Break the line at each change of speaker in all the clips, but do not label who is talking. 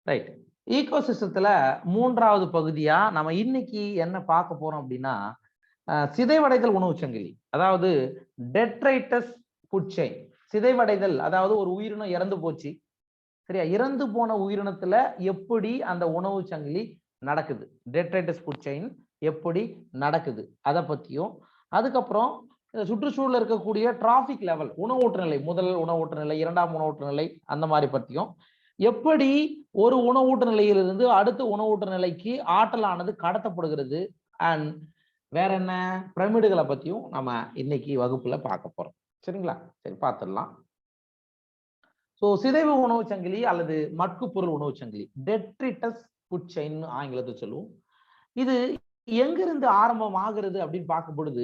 Right. ஈகோசிஸ்டத்துல மூன்றாவது பகுதியா நம்ம இன்னைக்கு என்ன பார்க்க போறோம் அப்படின்னா, சிதைவடைதல் உணவு சங்கிலி, அதாவது டெட்ரைட்டஸ் ஃபுட் செயின். சிதைவடைதல் அதாவது ஒரு உயிரினம் இறந்து போச்சு, சரியா? இறந்து போன உயிரினத்துல எப்படி அந்த உணவு சங்கிலி நடக்குது, டெட்ரைட்டஸ் ஃபுட் செயின் எப்படி நடக்குது அதை பத்தியும், அதுக்கப்புறம் சுற்றுச்சூழல் இருக்கக்கூடிய டிராபிக் லெவல், உணவூட்ட நிலை, முதல் உணவூட்ட நிலை, இரண்டாம் உணவூட்ட நிலை, அந்த மாதிரி பத்தியும், எப்படி ஒரு உணவூட்ட நிலையிலிருந்து அடுத்த உணவூட்ட நிலைக்கு ஆற்றலானது கடத்தப்படுகிறது, அண்ட் வேற என்ன பிரமிடுகளை பத்தியும் நம்ம இன்னைக்கு வகுப்புல பார்க்க போறோம். சரிங்களா? சரி, பார்த்துடலாம். ஸோ சிதைவு உணவு சங்கிலி அல்லது மட்கு பொருள் உணவு சங்கிலி, டெட்ரிட்டஸ் ஃபுட் செயின் ஆங்கிலத்தில் சொல்லுவோம். இது எங்கிருந்து ஆரம்பம் ஆகிறது அப்படின்னு பார்க்கும் பொழுது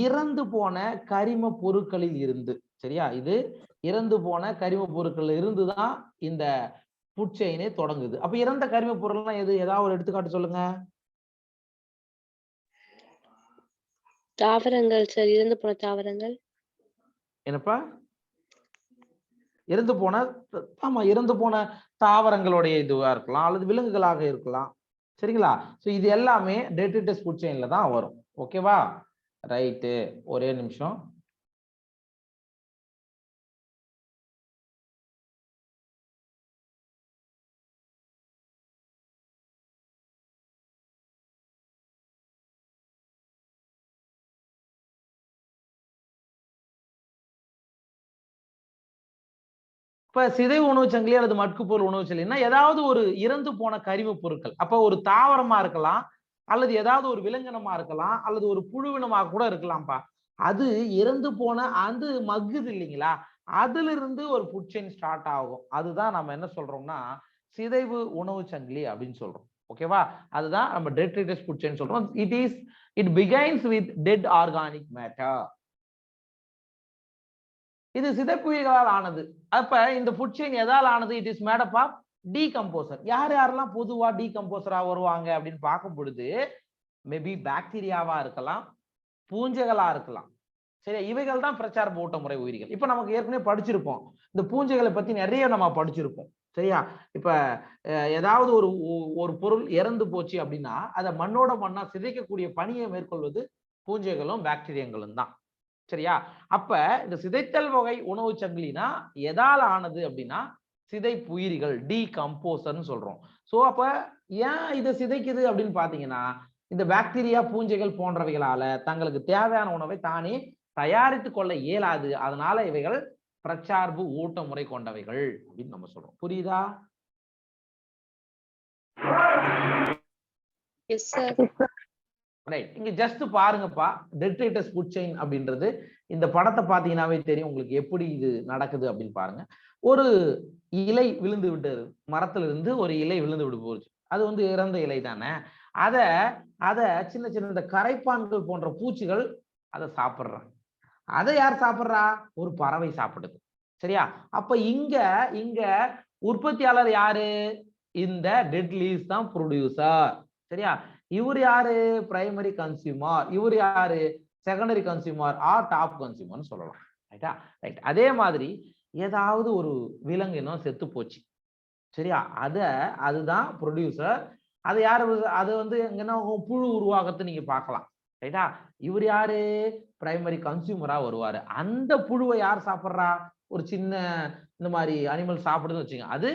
இறந்து போன கரிம பொருட்களில் இருந்து, சரியா? இது இறந்து போன கரிம பொருட்கள் இருந்துதான் இந்த ஃபுட் செயினே தொடங்குது. அப்ப இறந்த கரிம பொருள்லாம் எது? ஏதாவது ஒரு எடுத்துக்காட்டு சொல்லுங்க.
தாவரங்கள் சார், இறந்து போன தாவரங்கள்.
என்னப்பா? இறந்து போன, ஆமா, இறந்து போன தாவரங்களுடைய இதுவா இருக்கலாம் அல்லது விலங்குகளாக இருக்கலாம். சரிங்களா? சோ இது எல்லாமே டெட்ரிட்டஸ் ஃபுட் செயின்ல தான் வரும். ஓகேவா? ரைட்டு, ஒரே நிமிஷம். இப்ப சிதைவு உணவு சங்கிலி அல்லது மட்கு பொருள் உணவு சங்கிலின்னா ஏதாவது ஒரு இறந்து போன கரிம பொருட்கள். அப்ப ஒரு தாவரமா இருக்கலாம், அல்லது ஏதாவது ஒரு விலங்கினமா இருக்கலாம், அல்லது ஒரு புழுவினமாக கூட இருக்கலாம்ப்பா. அது இறந்து போன அந்த மக்குது இல்லைங்களா, அதுல இருந்து ஒரு ஃபுட் செயின் ஸ்டார்ட் ஆகும். அதுதான் நம்ம என்ன சொல்றோம்னா சிதைவு உணவு சங்கிலி அப்படின்னு சொல்றோம். ஓகேவா? அதுதான் நம்ம டெட்ரிட்டஸ் ஃபுட் செயின் சொல்றோம். It begins with dead organic matter. இது சிதைப்புயிர்களால் ஆனது. அப்ப இந்த ஃபுட் செயின் எதால் ஆனது? It is made up of decomposer. யார் யாரெல்லாம் பொதுவா டீகம்போசரா வருவாங்க அப்படின்னு பார்க்கும் பொழுது, மேபி பாக்டீரியாவா இருக்கலாம், பூஞ்சைகளா இருக்கலாம். சரி, இவைகள் தான் பிரச்சார ஊட்ட முறை உயிரிகள். இப்ப நமக்கு ஏற்கனவே படிச்சிருப்போம், இந்த பூஞ்சைகளை பத்தி நிறைய நம்ம படிச்சிருப்போம். சரியா? இப்ப ஏதாவது ஒரு பொருள் இறந்து போச்சு அப்படின்னா அதை மண்ணோட மண்ணா சிதைக்கக்கூடிய பணியை மேற்கொள்வது பூஞ்சைகளும் பாக்டீரியங்களும் தான். சரியா? அப்ப இந்த சிதைத்தல் வகை உணவு சங்கிலினா எதால ஆனது அப்படின்னா சிதைப்புயிரிகள், டீகம்போசர்னு சொல்றோம். சோ அப்ப ஏன் இதை சிதைக்குது அப்படின்னு பாத்தீங்கன்னா, இந்த பாக்டீரியா, பூஞ்சைகள் போன்றவைகளால தங்களுக்கு தேவையான உணவை தானே தயாரித்து கொள்ள இயலாது. அதனால இவைகள் பிரச்சார்பு ஊட்ட முறை கொண்டவைகள் அப்படின்னு நம்ம சொல்றோம். புரியுதா?
Yes sir.
ரைட். இங்க ஜஸ்ட் பாருங்கப்பா, டெட்ரிட்டஸ் ஃபுட் செயின் அப்படின்றது இந்த படத்தை பார்த்தீங்கன்னாவே தெரியும் உங்களுக்கு எப்படி இது நடக்குது அப்படின்னு பாருங்க. ஒரு இலை விழுந்து விட்டது, மரத்துல இருந்து ஒரு இலை விழுந்து விட்டு போச்சு. அது வந்து இறந்த இலை தானே. அத அத சின்ன சின்ன இந்த கரைப்பான்கள் போன்ற பூச்சிகள் அதை சாப்பிடுறாங்க. அதை யார் சாப்பிடுறா? ஒரு பறவை சாப்பிடுது. சரியா? அப்ப இங்க இங்க உற்பத்தியாளர் யாரு? இந்த டெட் லீவ்ஸ் தான் ப்ரொடியூசர். சரியா? இவர் யாரு? Primary consumer. இவர் யாரு? செகண்டரி கன்சியூமர் ஆர் டாப் கன்சியூமர்னு சொல்லலாம். ரைட்டா? ரைட். அதே மாதிரி ஏதாவது ஒரு விலங்கினம் செத்து போச்சு, சரியா? அதுதான் ப்ரொடியூசர். அது யாரு? அது வந்து எங்கன்னா புழு உருவாகத்தை நீங்க பார்க்கலாம். ரைட்டா? இவர் யாரு? பிரைமரி கன்சியூமரா வருவாரு. அந்த புழுவை யார் சாப்பிட்றா? ஒரு சின்ன இந்த மாதிரி அனிமல் சாப்பிடுதுன்னு வச்சுங்க, அது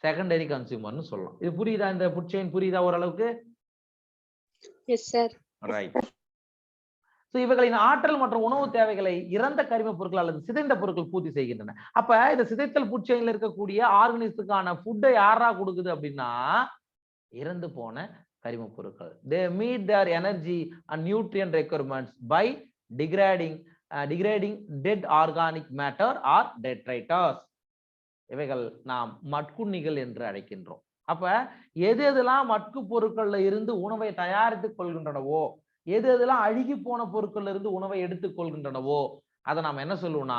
செகண்டரி கன்சியூமர்னு சொல்லலாம். இது புரியுதா? இந்த ஃபுட் செயின் புரியுதா ஓரளவுக்கு?
Yes sir.
ரைட். சோ இவைகளின் ஆற்றல் மற்றும் உணவு தேவைகளை இறந்த கரிம பொருட்கள் அல்லது சிதைந்த பொருட்கள் பூர்த்தி செய்கின்றன. அப்ப இந்த சிதைத்தல் ஃபுட் செயின்ல இருக்கக்கூடிய ஆர்கனிசத்துக்கான ஃபுட்டை யாரா கொடுக்குது அப்படின்னா இறந்து போன கரிம பொருட்கள். They meet their energy and nutrient requirements by degrading dead organic matter or detritus. இவைகள் நாம் மட்குண்ணிகள் என்று அழைக்கின்றோம். அப்ப எது எதெல்லாம் மட்கு பொருட்கள்ல இருந்து உணவை தயாரித்துக் கொள்கின்றனவோ, எது எதெல்லாம் அழுகி போன பொருட்கள்ல இருந்து உணவை எடுத்துக் கொள்கின்றனவோ அதை நாம் என்ன சொல்லுவோம்னா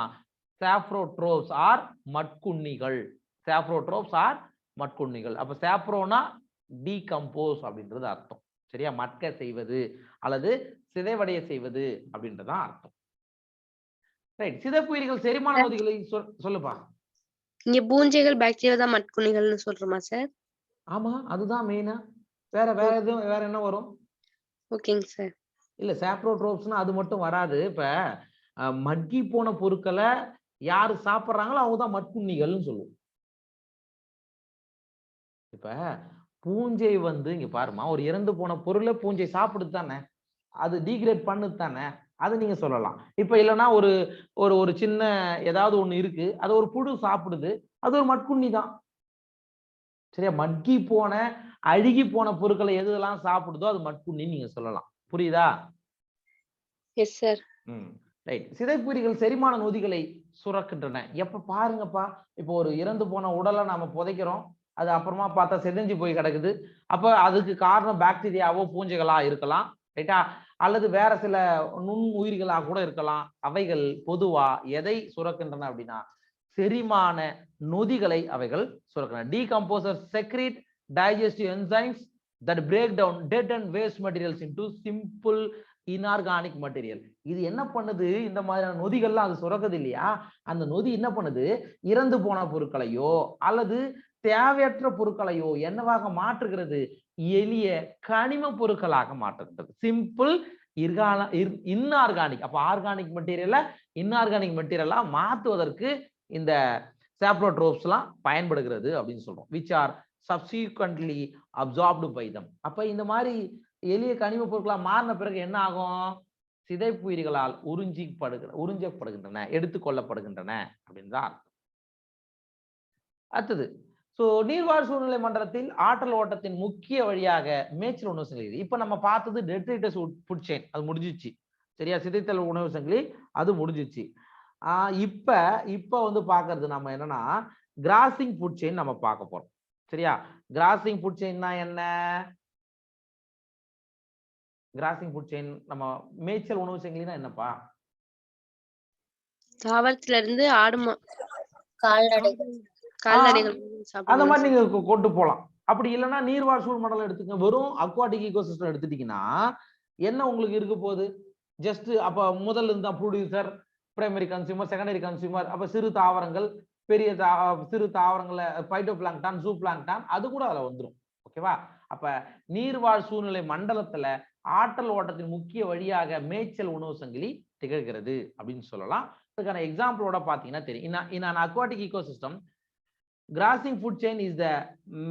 சாப்ரோட்ரோப்ஸ் ஆர் மட்குண்ணிகள். சாப்ரோட்ரோப்ஸ் ஆர் மட்குண்ணிகள். அப்ப சாப்ரோனா டீகம்போஸ் அப்படின்றது அர்த்தம். சரியா? மட்க செய்வது அல்லது சிதைவடைய செய்வது அப்படின்றதான் அர்த்தம். ரைட். சிதைப்புயிரிகள் செரிமான நொதிகளை சொல்லுப்பா.
இங்க பூஞ்சைகள், பாக்டீரியா தான் மட்குண்ணிகள்னு சொல்றோமா சார்?
ஆமா, அதுதான் மெயினா. வேற வேற எதுவும் வேற என்ன வரும்?
ஓகேங்க சார்.
இல்ல சாப்ரோட்ரோப்ஸ்னா அது மட்டும் வராது. இப்ப மக்கி போன பொருட்களை யாரு சாப்பிடுறாங்களோ அவங்க தான் மட்குண்ணிகள்னு சொல்லுவோம். இப்ப பூஞ்சை வந்து இங்க பாருமா, ஒரு இறந்து போன பொருளை பூஞ்சை சாப்பிடுது தானே, அது டீக்ரேட் பண்ணுது தானே, அது நீங்க சொல்லலாம். இப்ப இல்லைன்னா ஒரு ஒரு ஒரு சின்ன ஏதாவது ஒண்ணு இருக்கு, அது ஒரு புழு சாப்பிடுது, அது ஒரு மட்குண்ணி தான். சரியா? மக்கி போன அழுகி போன பொருட்களை எதெல்லாம் சாப்பிடுதோ அது மட்குண்ணின்னு நீங்க சொல்லலாம். புரியுதா?
Yes sir.
ரைட். சிதைப்பொறிகள் செரிமான நொதிகளை சுரக்கின்றன. எப்ப பாருங்கப்பா, இப்போ ஒரு இறந்து போன உடலை நாம புதைக்கிறோம், அது அப்புறமா பார்த்தா செதஞ்சு போய் கிடக்குது. அப்ப அதுக்கு காரணம் பாக்டீரியாவோ பூஞ்சைகளா இருக்கலாம், ரைட்டா? அல்லது வேற சில நுண் உயிர்களா கூட இருக்கலாம். அவைகள் பொதுவா எதை சுரக்கின்றன அப்படின்னா செரிமான நொதிகளை அவைகள் சுரக்கின்றன. Decomposer secrete digestive enzymes that break down dead and waste materials into simple inorganic material. இது என்ன பண்ணுது, இந்த மாதிரியான நொதிகள்லாம் அது சுரக்குது இல்லையா, அந்த நொதி என்ன பண்ணுது, இறந்து போன பொருட்களையோ அல்லது தேவையற்ற பொருட்களையோ என்னவாக மாற்றுகிறது, எளிய கனிம பொருட்களாக மாற்றுகிறது. Simple inorganic. அப்ப ஆர்கானிக் மெட்டீரியலை இன்ஆர்கானிக் மெட்டீரியலா மாற்றுவதற்கு இந்த சாப்ரோட்ரோப்ஸ்லாம் பயன்படுகிறது அப்படின்னு சொல்றோம். Which are subsequently absorbed by them. அப்ப இந்த மாதிரி எளிய கனிம பொருட்களா மாறின பிறகு என்ன ஆகும், சிதைப்புயிர்களால் உறிஞ்சப்படுகின்றன, எடுத்துக்கொள்ளப்படுகின்றன அப்படின்னு தான். அடுத்தது, சோ நீர்வாழ் சூழ்நிலை மண்டலத்தில் ஆற்றல் ஓட்டத்தின் முக்கிய வழியாக மேய்ச்சல் உணவு சங்கிலி. இப்ப நம்ம பார்த்தது டெட்ரைட்டஸ் ஃபுட் செயின், அது முடிஞ்சிச்சு. சரியா? சிதைத்தல் உணவு சங்கிலி அது முடிஞ்சிச்சு. இப்ப இப்ப வந்து பாக்குறது நம்ம என்னன்னா கிராசிங் ஃபுட் செயின் நம்ம பார்க்க போறோம். சரியா? கிராசிங் ஃபுட் செயின்னா என்ன? கிராசிங் ஃபுட் செயின் நம்ம மேய்ச்சல் உணவு சங்கிலினா என்னப்பா?
தாவரத்துல இருந்து கால்நடைகள்
அந்த மாதிரி நீங்க கொண்டு போலாம். அப்படி இல்லைன்னா நீர்வாழ் சூழ் மண்டலம் எடுத்துக்க, வெறும் அக்வாட்டிக் ஈகோசிஸ்டம் எடுத்துட்டீங்கன்னா என்ன உங்களுக்கு இருக்க போகுது, ஜஸ்ட் அப்ப முதல்ல இருந்தா producer, primary consumer, secondary consumer, அப்ப சிறு தாவரங்கள், பெரிய சிறு தாவரங்களை, பைட்டோபிளாங்க்டான், ஜூபிளாங்க்டான், அது கூட அதுல வந்துடும். ஓகேவா? அப்ப நீர்வாழ் சூழ்நிலை மண்டலத்துல ஆற்றல் ஓட்டத்தின் முக்கிய வழியாக மேய்ச்சல் உணவு சங்கிலி திகழ்கிறது அப்படின்னு சொல்லலாம். அதுக்கான எக்ஸாம்பிளோட பாத்தீங்கன்னா தெரியும். in an aquatic ecosystem, grazing food chain is the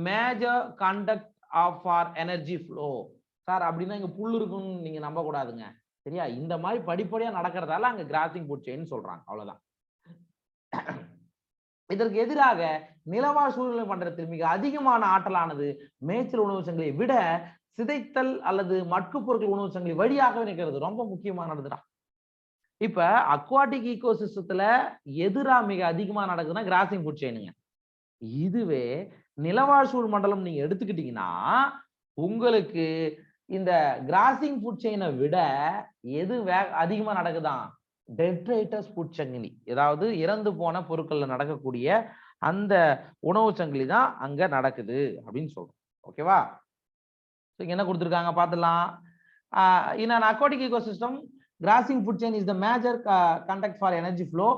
major conduct of our energy flow. Sir அப்படின்னா இங்க புல் இருக்குன்னு நீங்க நம்ப கூடாதுங்க. சரியா? இந்த மாதிரி படிப்படியா நடக்கிறதால அங்க கிராசிங் ஃபுட் செயின் சொல்றாங்க. அவ்வளவுதான். இதற்கு எதிராக நிலவாழ் சூழ்நிலை மண்டலத்தில் மிக அதிகமான ஆற்றலானது மேய்ச்சல் உணவு சங்கிலியை விட சிதைத்தல் அல்லது மட்கு பொருட்கள் உணவு சங்கிலி வழியாகவே நிற்கிறது. ரொம்ப முக்கியமானதுடா. இப்ப அக்வாட்டிக் ஈகோசிஸ்டத்துல எதிரா மிக அதிகமா நடக்குதுன்னா கிராசிங் ஃபுட் செயினுங்க. இதுவே நிலவாழ் சூழ் மண்டலம் நீங்க எடுத்துக்கிட்டீங்கன்னா உங்களுக்கு இந்த கிராசிங் ஃபுட் செயினை விட எது அதிகமா நடக்குதான், டெட்ரைட்டஸ் ஃபுட் சங்கிலி, ஏதாவது இறந்து போன பொருட்கள்ல நடக்கக்கூடிய அந்த உணவு சங்கிலி தான் அங்க நடக்குது அப்படின்னு சொல்றோம். ஓகேவா? இங்க என்ன கொடுத்துருக்காங்க பார்த்துலாம். in an aquatic ecosystem, grazing food chain is the major conduct for energy flow.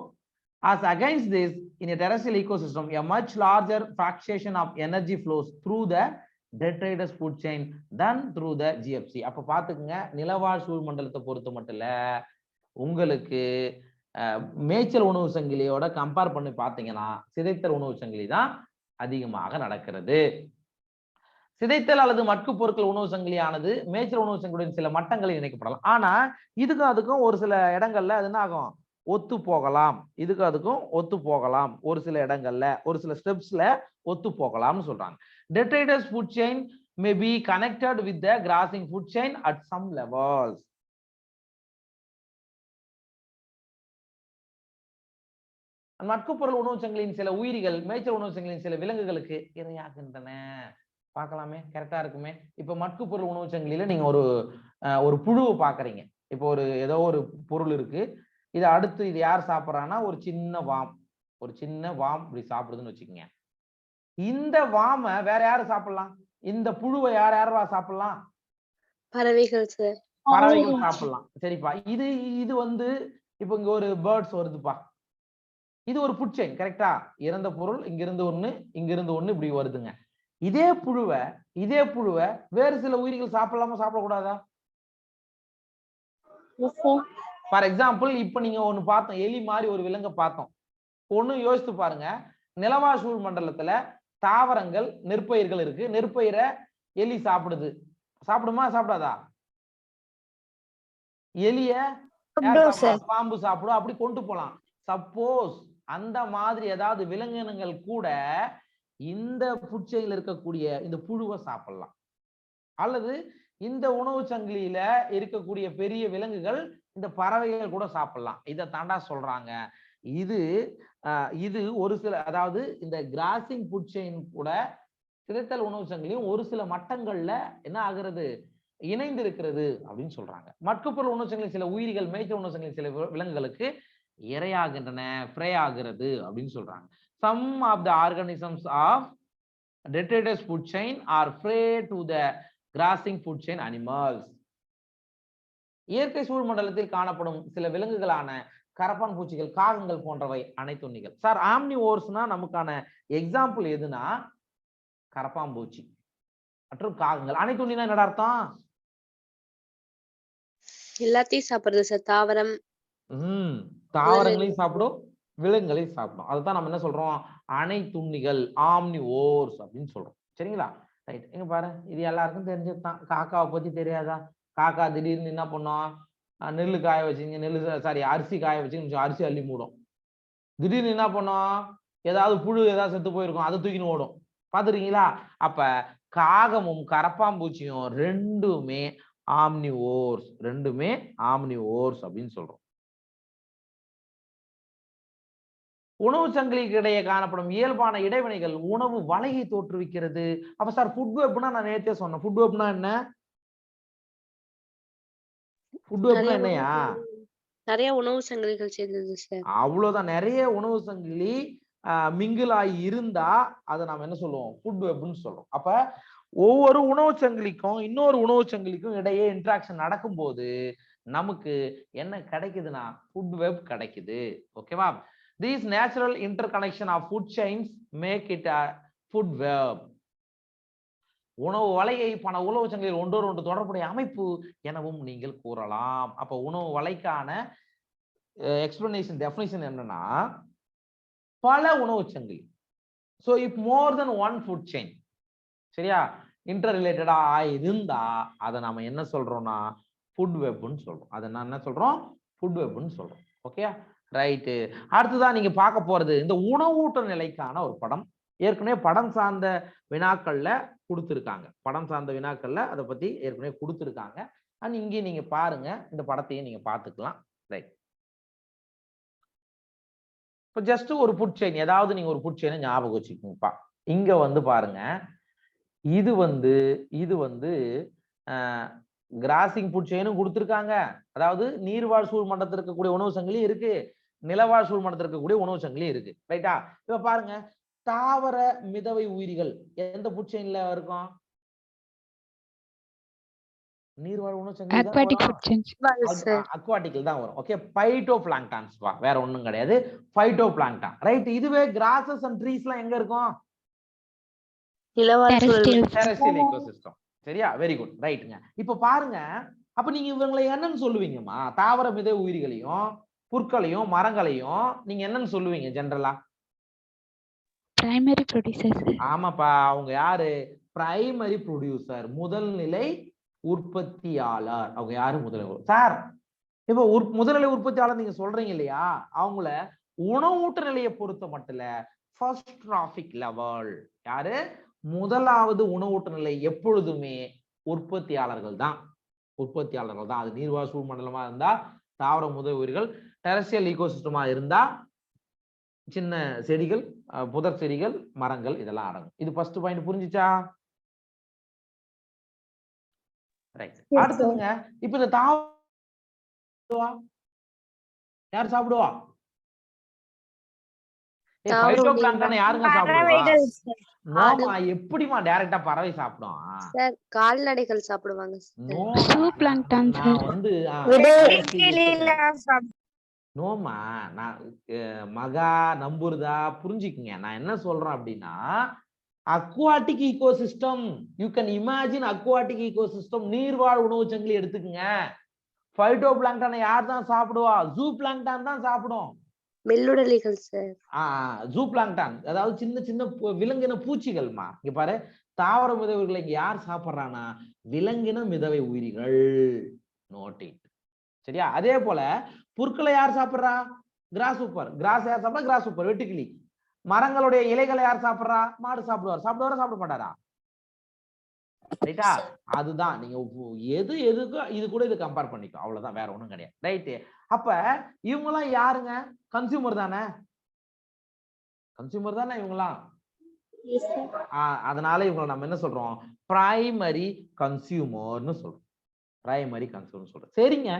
As against this, in a terrestrial ecosystem, a much larger fraction of energy flows through the detritus food chain than through the GFC. அப்ப பாத்துக்குங்க, நிலவாழ் சூழ் மண்டலத்தை பொறுத்த மட்டும் இல்ல, உங்களுக்கு மேய்ச்சல் உணவு சங்கிலியோட கம்பேர் பண்ணி பாத்தீங்கன்னா சிதைத்தல் உணவு சங்கிலி தான் அதிகமாக நடக்கிறது. சிதைத்தல் அல்லது மட்கு பொருட்கள் உணவு சங்கிலியானது மேய்ச்சல் உணவு சங்கிலியுடன் சில மட்டங்களில் இணைக்கப்படலாம். ஆனா இதுக்கும் அதுக்கும் ஒரு சில இடங்கள்ல அது என்ன ஆகும், ஒத்து போகலாம். இதுக்கும் அதுக்கும் ஒத்து போகலாம். ஒரு சில இடங்கள்ல ஒரு சில ஸ்டெப்ஸ்ல ஒத்து போகலாம்னு சொல்றாங்க. Detritus food chain may be connected with the grazing food chain at some levels. மட்கு பொருள் உணவு சங்கிலியின் சில உயிரிகள் மேய்ச்சல் உணவு சங்கிலியின் சில விலங்குகளுக்கு இரையாகின்றன. பார்க்கலாமே, கரெக்டா இருக்குமே. இப்ப மட்கு பொருள் உணவு சங்கிலியில நீங்க ஒரு புழுவை பாக்குறீங்க. இப்போ ஏதோ ஒரு பொருள் இருக்கு, இதை அடுத்து இது யார் சாப்பிட்றான்னா ஒரு சின்ன வாம் இப்படி சாப்பிடுதுன்னு வச்சுக்கோங்க. இந்த வாம வேற யாரு சாப்பிடலாம், இந்த புழுவை யார் சாப்பிடலாம்,
பறவைகள் சார்.
பறவைகள் சாப்பிடலாம். சரிப்பா, இது இப்ப இங்க ஒரு பேர்ட்ஸ் வருதுப்பா, இது ஒரு ஃபுட் செயின். கரெக்டா? இறந்த பொருள் இங்கிருந்து ஒண்ணு, இங்கிருந்து ஒண்ணு, இப்படி வருதுங்க. இதே புழுவை வேறு சில உயிரிகள் சாப்பிடலாமா சாப்பிடக்கூடாதா? ஃபார் எக்ஸாம்பிள் இப்ப நீங்க ஒண்ணு பார்த்தோம், எலி மாதிரி ஒரு விலங்கை பார்த்தோம். ஒண்ணு யோசித்து பாருங்க, நிலவாழ் சூழ் மண்டலத்துல தாவரங்கள் நெற்பயிர்கள் இருக்கு, நெற்பயிரை எலி சாப்பிடுது, சாப்பிடுமா சாப்பிடாதா? எலிய பாம்பு சாப்பிடும், அப்படி கொண்டு போலாம். சப்போஸ் அந்த மாதிரி ஏதாவது விலங்கினங்கள் கூட இந்த ஃபுட் செயின்ல இருக்கக்கூடிய இந்த புழுவை சாப்பிடலாம், அல்லது இந்த உணவு சங்கிலியில இருக்கக்கூடிய பெரிய விலங்குகள் இந்த பறவைகள் கூட சாப்பிடலாம். இதை தாண்டா சொல்றாங்க. இது ஒரு சில, அதாவது இந்த கிராசிங் ஃபுட் செயின் கூட சிதைத்தல் உணவு சங்கிலியும் ஒரு சில மட்டங்கள்ல என்ன ஆகிறது, இணைந்து இருக்கிறது அப்படின்னு சொல்றாங்க. மட்குப்பொருள் உணவு சங்கிலி சில உயிரிகள், மேய்ச்சல் உணவு சங்கிலி சில விலங்குகளுக்கு இரையாகின்றன, ஃப்ரை ஆகிறது அப்படின்னு சொல்றாங்க. Some of the organisms of detritus food chain are prey to the grazing food chain animals. இயற்கை சூழ் மண்டலத்தில் காணப்படும் சில விலங்குகளான கரப்பான் பூச்சிகள், காகங்கள் போன்றவை அனைத்துண்ணிகள். சார் ஆம்னிவோர்ஸ்னா நமக்கான எக்ஸாம்பிள் எதுனா கரப்பாம்பூச்சி மற்றும் காகங்கள். அனைத்துண்ணினா என்னடா அர்த்தம்?
எல்லாத்தையும் சாப்பிடுறது சார். தாவரம்,
தாவரங்களையும் சாப்பிடும், விலங்குகளையும் சாப்பிடும். அதுதான் நம்ம என்ன சொல்றோம், அனைத்துண்ணிகள், ஆம்னிவோர்ஸ் அப்படின்னு சொல்றோம். சரிங்களா? ரைட். எங்க பாரு, இது எல்லாருக்கும் தெரிஞ்சதுதான். காக்காவை பத்தி தெரியாதா? காக்கா திடீர்னு என்ன பண்ணோம், நெல்லு காய வச்சுங்க, அரிசி காய வச்சுங்க, அரிசி அள்ளி மூடும். திடீர்னு என்ன பண்ணோம், ஏதாவது புழு ஏதாவது செத்து போயிருக்கும், அதை தூக்கின்னு ஓடும். பாத்துருக்கீங்களா? அப்ப காகமும் கரப்பாம்பூச்சியும் ரெண்டுமே ஆம்னிவோர்ஸ் அப்படின்னு சொல்றோம். உணவு சங்கிலிக்கு இடையே காணப்படும் இயல்பான இடைவினைகள் உணவு வலையை தோற்றுவிக்கிறது. அப்ப சார் ஃபுட் வெப்னா நான் நேத்தே சொன்னேன். ஃபுட் வெப்னா என்ன? ஃபுட் வெப்னா என்னையா?
நிறைய உணவு சங்கிலிகள் சேர்ந்தது சார்.
அவ்வளவுதான். நிறைய உணவு சங்கிலி மிங்கிலாகி இருந்தா அதை நாம என்ன சொல்லுவோம், ஃபுட் வெப்னு சொல்றோம். அப்ப ஒவ்வொரு உணவு சங்கிலிக்கும் இன்னொரு உணவு சங்கிலிக்கும் இடையே இன்டராக்ஷன் நடக்கும்போது நமக்கு என்ன கிடைக்குதுன்னா ஃபுட் வெப் கிடைக்குது. ஓகேவா? These natural interconnection of food chains make it a food web. உணவு வலையை பல உணவு சங்கிலியில் ஒன்றோடு ஒன்று தொடர்புடைய அமைப்பு எனவும் நீங்கள் கூறலாம். அப்ப உணவு வலைக்கான எக்ஸ்பிளனேஷன், டெஃபினிஷன் என்னன்னா, பல உணவு சங்கிலி. So if more then one food chain, சரியா, இன்டர் ரிலேட்டடா இருந்தா அதை நாம என்ன சொல்றோம்னா ஃபுட் வெப்னு சொல்றோம். அதை நான் என்ன சொல்றோம், ஃபுட் வெப்னு சொல்றோம். Okay, right. அடுத்துதான் நீங்க பார்க்க போறது இந்த உணவூட்ட நிலைக்கான ஒரு படம். ஏற்கனவே படம் சார்ந்த வினாக்கள்ல கொடுத்துருக்காங்க, அதை பத்தி ஏற்கனவே கொடுத்துருக்காங்க. அண்ட் இங்கே நீங்க பாருங்க, இந்த படத்தையும் நீங்க பார்த்துக்கலாம். ரைட். இப்போ ஜஸ்ட் ஒரு ஃபுட் செயின், ஏதாவது நீங்க ஒரு ஃபுட் செயினை ஞாபகம் வச்சுக்கோங்கப்பா. இங்க வந்து பாருங்க, இது வந்து கிராசிங் ஃபுட் செயினும் கொடுத்துருக்காங்க. அதாவது நீர்வாழ் சூழ் மண்டலத்தில் இருக்கக்கூடிய உணவு சங்கிலி இருக்கு, நிலவாழ் சூழ் மண்டலத்தில் இருக்கக்கூடிய உணவு சங்கிலி இருக்கு. ரைட்டா? இப்ப பாருங்க, தாவர மிதவை உயிரிகள் எந்த ஃபுட் செயின்ல இருக்கும்? நீர்வாழ் உணவு சங்கிலி அக்வாட்டிக்ல தான் வரும். ஓகே, பைட்டோ பிளாங்டான்ஸ், வேற ஒண்ணும் கிடையாது, பைட்டோ பிளாங்டான். ரைட். இதுவே கிராசஸ் அண்ட் ட்ரீஸ்லாம் எங்க இருக்கும்? Terrestrial ecosystem. சரியா? Very good. ரைட்டுங்க. இப்ப பாருங்க, அப்ப நீங்க இவங்களை என்னன்னு சொல்லுவீங்கம்மா? தாவர மிதவை உயிரிகளையும் புற்களையும் மரங்களையும் நீங்க என்னன்னு சொல்லுவீங்க ஜெனரலா?
Primary producer.
ஆமாப்பா, அவங்க யாரு? பிரைமரி ப்ரொடியூசர், முதல் நிலை உற்பத்தியாளர். அவங்க யாரு? முதல்நிலை சார். இப்ப முதல்நிலை உற்பத்தியாளர் நீங்க சொல்றீங்க இல்லையா, அவங்கள உணவூட்ட நிலையை பொறுத்த மட்டும் ஃபர்ஸ்ட் டிராபிக் லெவல் யாரு? முதலாவது உணவூட்ட நிலை எப்பொழுதுமே உற்பத்தியாளர்கள் தான். அது நீர்வாழ் சூழ் மண்டலமா இருந்தா தாவர முதல் உயிர்கள், டெரஸ்ட்ரியல் ஈகோசிஸ்டமா இருந்தா சின்ன செடிகள், புதர் செடிகள், மரங்கள், இதெல்லாம் அடங்கும். இது ஃபர்ஸ்ட் பாயிண்ட். புரிஞ்சுச்சா? ரைட். அடுத்ததுங்க, இப்ப இந்த தாவர யார் சாப்பிடுவா? யாருங்க சாப்பிடுவா? நோமா, எப்படிமா டைரக்டா பறவை சாப்பிடும்?
சார் கால்நடைகள் சாப்பிடுவாங்க.
நோமா, நான் மகா நம்புறதா புரிஞ்சுக்குங்க. நான் என்ன சொல்றேன் அப்படின்னா, aquatic ecosystem. You can imagine aquatic ecosystem. நீர்வாழ் உணவு சங்கிலி எடுத்துக்கங்க. பைட்டோ பிளாங்டானை யார் தான் சாப்பிடுவா? ஜூ பிளாங்டான் தான் சாப்பிடும்.
மெல்லுடலிகள் சார்.
ஜூ பிளாங்டான் அதாவது சின்ன சின்ன விலங்கின பூச்சிகள்மா. இங்க பாரு, தாவர மிதவைகளை இங்க யார் சாப்பிடுறானா? விலங்கின மிதவை உயிரிகள். Note it. சரியா? அதே போல புற்களை யார் சாப்பிடுறா? Cross super. கிராஸ் யார் சாப்பிடா? கிராஸ் சூப்பர், வெட்டுக்கிளி. மரங்களுடைய இலைகளை யார் சாப்பிடுறா? மாடு சாப்பிடுவார். சாப்பிடுவாரா சாப்பிட மாட்டாரா? ரைட்டா? அதுதான் நீங்க எது எதுக்கோ இது கூட இது கம்பேர் பண்ணிக்கோ, அவ்வளவுதான், வேற ஒண்ணும் கிடையாது. ரைட்டு. அப்ப இவங்க எல்லாம் யாருங்க? கன்சியூமர் தானே? கன்சியூமர் தானே இவங்கலாம்? அதனால இவங்க நம்ம என்ன சொல்றோம்? பிரைமரி கன்சியூமர்னு சொல்றோம். பிரைமரி கன்சியூமர் சொல்றோம். சரிங்க.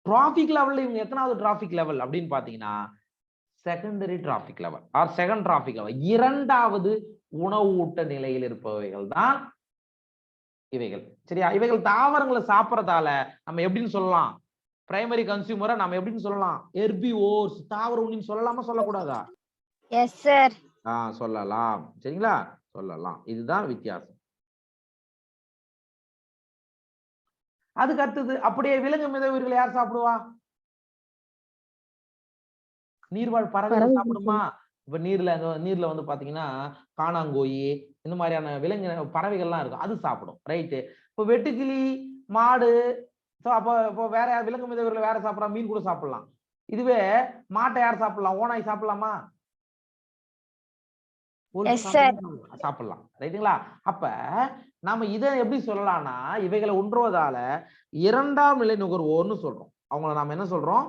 டிராபிக் லெவல்ல இவங்க எத்தனாவது டிராபிக் லெவல் அப்படின்னு பாத்தீங்கன்னா secondary traffic level or second trophic level. இரண்டாவது உணவு ஊட்ட நிலையில் இருப்பவைகள் தான் இவைகள். சரியா? இவைகள் தாவரங்களை சாப்பிடறதால நம்ம எப்படின்னு சொல்லலாம்? பிரைமரி கன்சியூமரை நம்ம எப்படின்னு சொல்லலாம்? ஹெர்பிவோர்ஸ், தாவர உண்ணின்னு சொல்லலாமா சொல்லக்கூடாதா?
Yes sir.
சொல்லலாம். சரிங்களா? சொல்லலாம். இதுதான் வித்தியாசம். அதுக்கு அடுத்தது அப்படியே விலங்கு மிதவைகளை யார் சாப்பிடுவா? நீர்வாழ் பறவைகள் சாப்பிடுமா? இப்ப நீர்ல வந்து பாத்தீங்கன்னா காணாங்கோயி, இந்த மாதிரியான விலங்கு பறவைகள்லாம் இருக்கும், அது சாப்பிடும். ரைட்டு. இப்போ வெட்டுக்கிளி, மாடு, அப்ப இப்போ வேற விலங்கு மிதவைகளை வேற சாப்பிடலாம். மீன் கூட சாப்பிடலாம். இதுவே மாட்டை யார் சாப்பிடலாம்? ஓநாய் சாப்பிடலாமா? சாப்பிடலாம். ரைட்டுங்களா? அப்ப நாம இதை எப்படி சொல்லலாம்னா, இவைகளை உண்ணுவதால இரண்டாம் நிலை நுகர்வோர்னு சொல்றோம். அவங்கள நாம என்ன சொல்றோம்?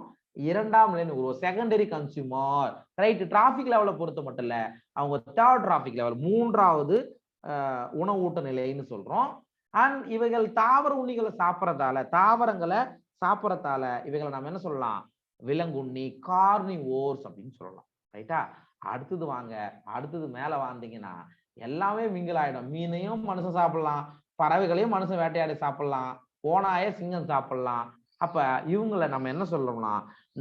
இரண்டாம் நிலை நுகர்வோர், செகண்டரி கன்சியூமர். ரைட். டிராபிக் லெவலை பொறுத்த மட்டும் இல்ல, அவங்க தேர்ட் டிராபிக் லெவல், மூன்றாவது உணவூட்ட நிலைன்னு சொல்றோம். அண்ட் இவைகள் தாவர உண்ணிகளை சாப்பிடறதால, தாவரங்களை சாப்பிடறதால இவைகளை நாம என்ன சொல்லலாம்? விலங்குண்ணி, கார்னிவோர்ஸ் அப்படின்னு சொல்லலாம். ரைட்டா? அடுத்தது வாங்க, அடுத்தது மேல வந்தீங்கன்னா எல்லாமே மிங்கிள் ஆயிடும். மீனையும் மனுஷன் சாப்பிடலாம், பறவைகளையும் மனுஷன் வேட்டையாடி சாப்பிடலாம், ஓனாய சிங்கம் சாப்பிடலாம். அப்ப இவங்களை நம்ம என்ன சொல்றோம்னா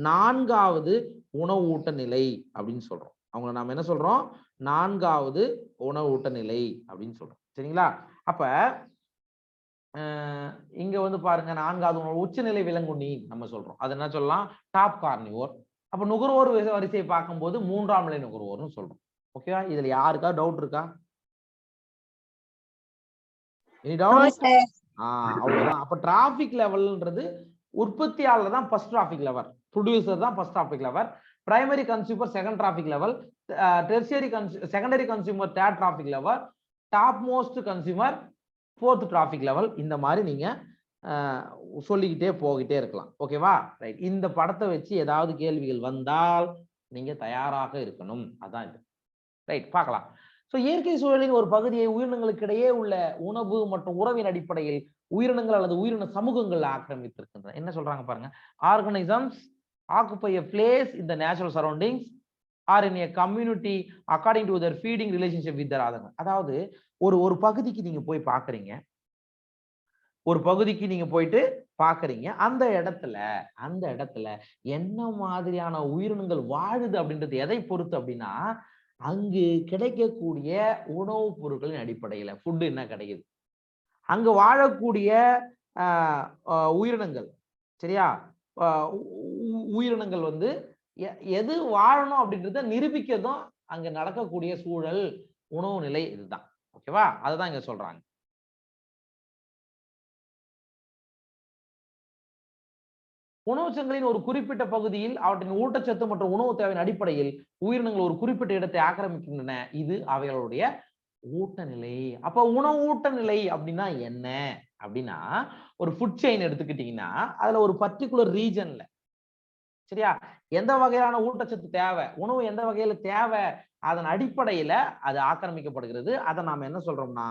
நான்காவது உணவு ஊட்ட நிலை அப்படின்னு சொல்றோம். அவங்கள நாம என்ன சொல்றோம்? நான்காவது உணவு ஊட்ட நிலை அப்படின்னு சொல்றோம். சரிங்களா? அப்ப இங்க வந்து பாருங்க, நான்காவது உணவு உச்சநிலை விலங்குண்ணி நம்ம சொல்றோம். அது என்ன சொல்லலாம்? Top carnivore. அப்ப நுகர்வோர் வரிசையை பார்க்கும்போது மூன்றாம் நிலை நுகர்வோர்னு சொல்றோம். ஓகேவா? இதுல யாருக்கா டவுட் இருக்கா? Any doubt? அவ்வளவுதான். அப்ப டிராபிக் லெவல்ன்றது உற்பத்தியாளர் தான் ஃபர்ஸ்ட் டிராபிக் லெவல், ப்ரொடியூசர் தான் first trophic level, primary consumer second trophic level, tertiary secondary consumer third traffic level, top most consumer fourth traffic level. இந்த மாதிரி நீங்க சொல்லிக்கிட்டே போகிட்டே இருக்கலாம். ஓகேவா? ரைட். இந்த படத்தை வச்சு ஏதாவது கேள்விகள் வந்தால் நீங்க தயாராக இருக்கணும். அதான் இது. ரைட், பார்க்கலாம். ஸோ இயற்கை சூழலின் ஒரு பகுதியை உயிரினங்களுக்கு இடையே உள்ள உணவு மற்றும் உறவின் அடிப்படையில் உயிரினங்கள் அல்லது உயிரின சமூகங்கள் ஆக்கிரமித்திருக்கின்றன. என்ன சொல்றாங்க பாருங்க? Organisms occupy a place in the natural surroundings or in a community according to their feeding relationship with their other. அதாவது ஒரு பகுதிக்கு நீங்க போய் பாக்குறீங்க, ஒரு பகுதிக்கு நீங்க போயிட்டு பாக்குறீங்க, அந்த இடத்துல என்ன மாதிரியான உயிரினங்கள் வாழுது அப்படின்றது எதை பொறுத்து அப்படின்னா, அங்கு கிடைக்கக்கூடிய உணவுப் பொருட்களின் அடிப்படையில ஃபுட் என்ன கிடைக்குது, அங்க வாழக்கூடிய உயிரினங்கள். சரியா? உயிரினங்கள் வந்து எது வாழணும் அப்படின்றத நிரூபிக்கிறதும் அங்க நடக்கக்கூடிய சூழல், உணவு நிலை, இதுதான். ஓகேவா? அதுதான் இங்க சொல்றாங்க. உணவு சங்கிலியின் ஒரு குறிப்பிட்ட பகுதியில் அவற்றின் ஊட்டச்சத்து மற்றும் உணவு தேவையின் அடிப்படையில் உயிரினங்கள் ஒரு குறிப்பிட்ட இடத்தை ஆக்கிரமிக்கின்றன. இது அவைகளுடைய ஊட்ட நிலை. அப்ப உணவு ஊட்ட நிலை அப்படின்னா என்ன அப்படின்னா, ஒரு ஃபுட் செயின் எடுத்துக்கிட்டீங்கன்னா அதுல ஒரு பர்டிகுலர் ரீஜன்ல, சரியா, எந்த வகையான ஊட்டச்சத்து தேவை, உணவு எந்த வகையில தேவை, அதன் அடிப்படையில அது ஆக்கிரமிக்கப்படுகிறது. அதை நாம என்ன சொல்றோம்னா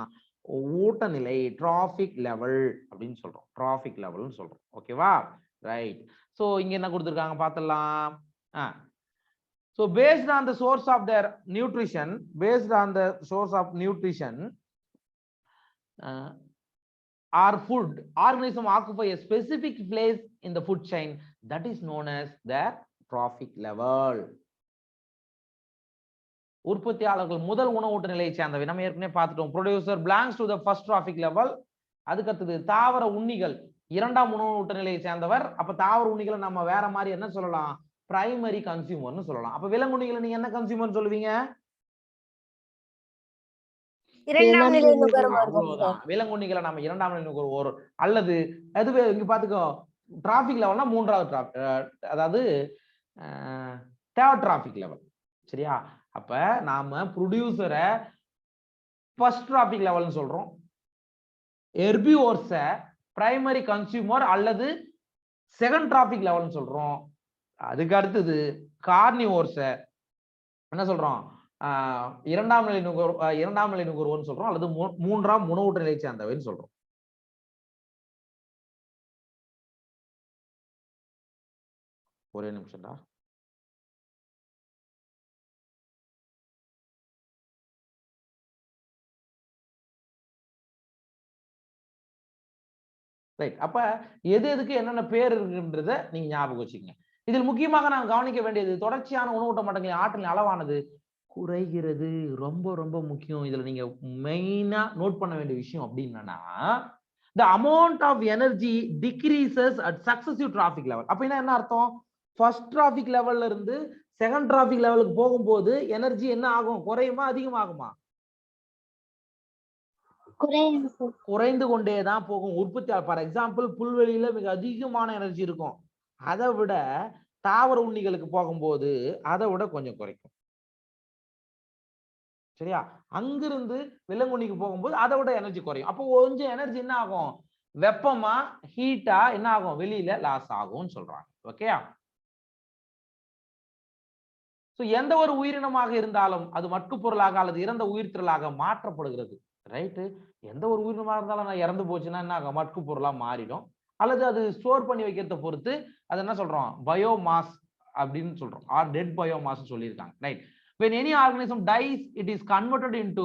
ஊட்ட நிலை, டிராபிக் லெவல் அப்படின்னு சொல்றோம். டிராபிக் லெவல்னு சொல்றோம். ஓகேவா? ரைட். சோ இங்க என்ன கொடுத்திருக்காங்க பார்த்தலாம். So based on the source of their nutrition, or food, organism occupy a specific place in the food chain that is known as their trophic level. உற்பத்தியாளர்கள் முதல் உணவூட்ட நிலையை சேர்ந்தவை. நம்ம ஏற்கனவே பார்த்துட்டோம். Producer belongs to the first trophic level. அதுக்கு அடுத்தது தாவர உண்ணிகள் இரண்டாம் உணவூட்ட நிலையை சேர்ந்தவர். அப்ப தாவர உண்ணிகளை நம்ம வேற மாதிரி என்ன சொல்லலாம்? பிரைமரி கன்சியூமர்னு சொல்லலாம். அப்ப விலங்குண்ணிகளை நீங்க என்ன கன்சியூமர் சொல்லுவீங்க?
இரண்டாம் நிலை நுகர்வோர்கள்.
விலங்குண்ணிகளை நம்ம இரண்டாம் நிலை நுகர்வோர் அல்லது அதுவே இங்க பாத்துக்கோ டிராபிக் லெவல்னா மூன்றாவது அதாவது தேர்ட் டிராபிக் லெவல். சரியா? அப்ப நாம ப்ரொடியூசரை ஃபர்ஸ்ட் டிராபிக் லெவல்னு சொல்றோம். ஹெர்பிவோர்ஸ பிரைமரி கன்சியூமர் அல்லது செகண்ட் டிராபிக் லெவல்னு சொல்றோம். அதுக்கு அடுத்தது கார்னிவோர்ஸ என்ன சொல்றோம்? இரண்டாம் நிலை நுகர்வோர்னு சொல்றோம் அல்லது மூன்றாம் உணவூட்ட நிலையை சேர்ந்தவைன்னு சொல்றோம். ஒரே நிமிஷம்டா. ரைட். அப்ப எது எதுக்கு என்னென்ன பேர் இருக்குன்றத நீங்க ஞாபகம் வச்சுக்கங்க. இதில் முக்கியமாக நாம் கவனிக்க வேண்டியது தொடர்ச்சியான உணவூட்ட மட்டங்களின் ஆற்றலின் அளவானது குறைகிறது. ரொம்ப ரொம்ப முக்கியம். இதுல நீங்க மெயினா நோட் பண்ண வேண்டிய விஷயம் அப்படின்னா the amount of energy decreases at successive traffic level. அப்படின்னா என்ன அர்த்தம்? ஃபர்ஸ்ட் டிராபிக் லெவல்ல இருந்து செகண்ட் டிராபிக் லெவலுக்கு போகும்போது எனர்ஜி என்ன ஆகும்? குறையுமா அதிகமாகுமா? குறைந்து கொண்டேதான் போகும். உற்பத்தி ஃபார் எக்ஸாம்பிள் புல்வெளியில மிக அதிகமான எனர்ஜி இருக்கும். அதை விட தாவர உண்ணிகளுக்கு போகும்போது அதை விட கொஞ்சம் குறைக்கும். சரியா? அங்கிருந்து விலங்குண்ணிக்கு போகும்போது அதை விட எனர்ஜி குறையும். அப்போ கொஞ்சம் எனர்ஜி என்ன ஆகும்? வெப்பமா ஹீட்டா என்ன ஆகும்? வெளியில லாஸ் ஆகும்னு சொல்றாங்க. ஓகேயா? எந்த ஒரு உயிரினமாக இருந்தாலும் அது மட்கு பொருளாக அல்லது இறந்த உயிர்த்திரளாக மாற்றப்படுகிறது. ரைட்டு? எந்த ஒரு உயிரினமாக இருந்தாலும் நான் இறந்து போச்சுன்னா என்ன ஆகும்? மட்கு பொருளா மாறிடும். அல்லது அது ஸ்டோர் பண்ணி வைக்கிறத பொறுத்து அது என்ன சொல்றோம்? பயோமாஸ் அப்படின்னு சொல்றோம். ஆர் டெட் பயோமாஸ் சொல்லியிருக்காங்க. Right? When any organism dies, it is converted into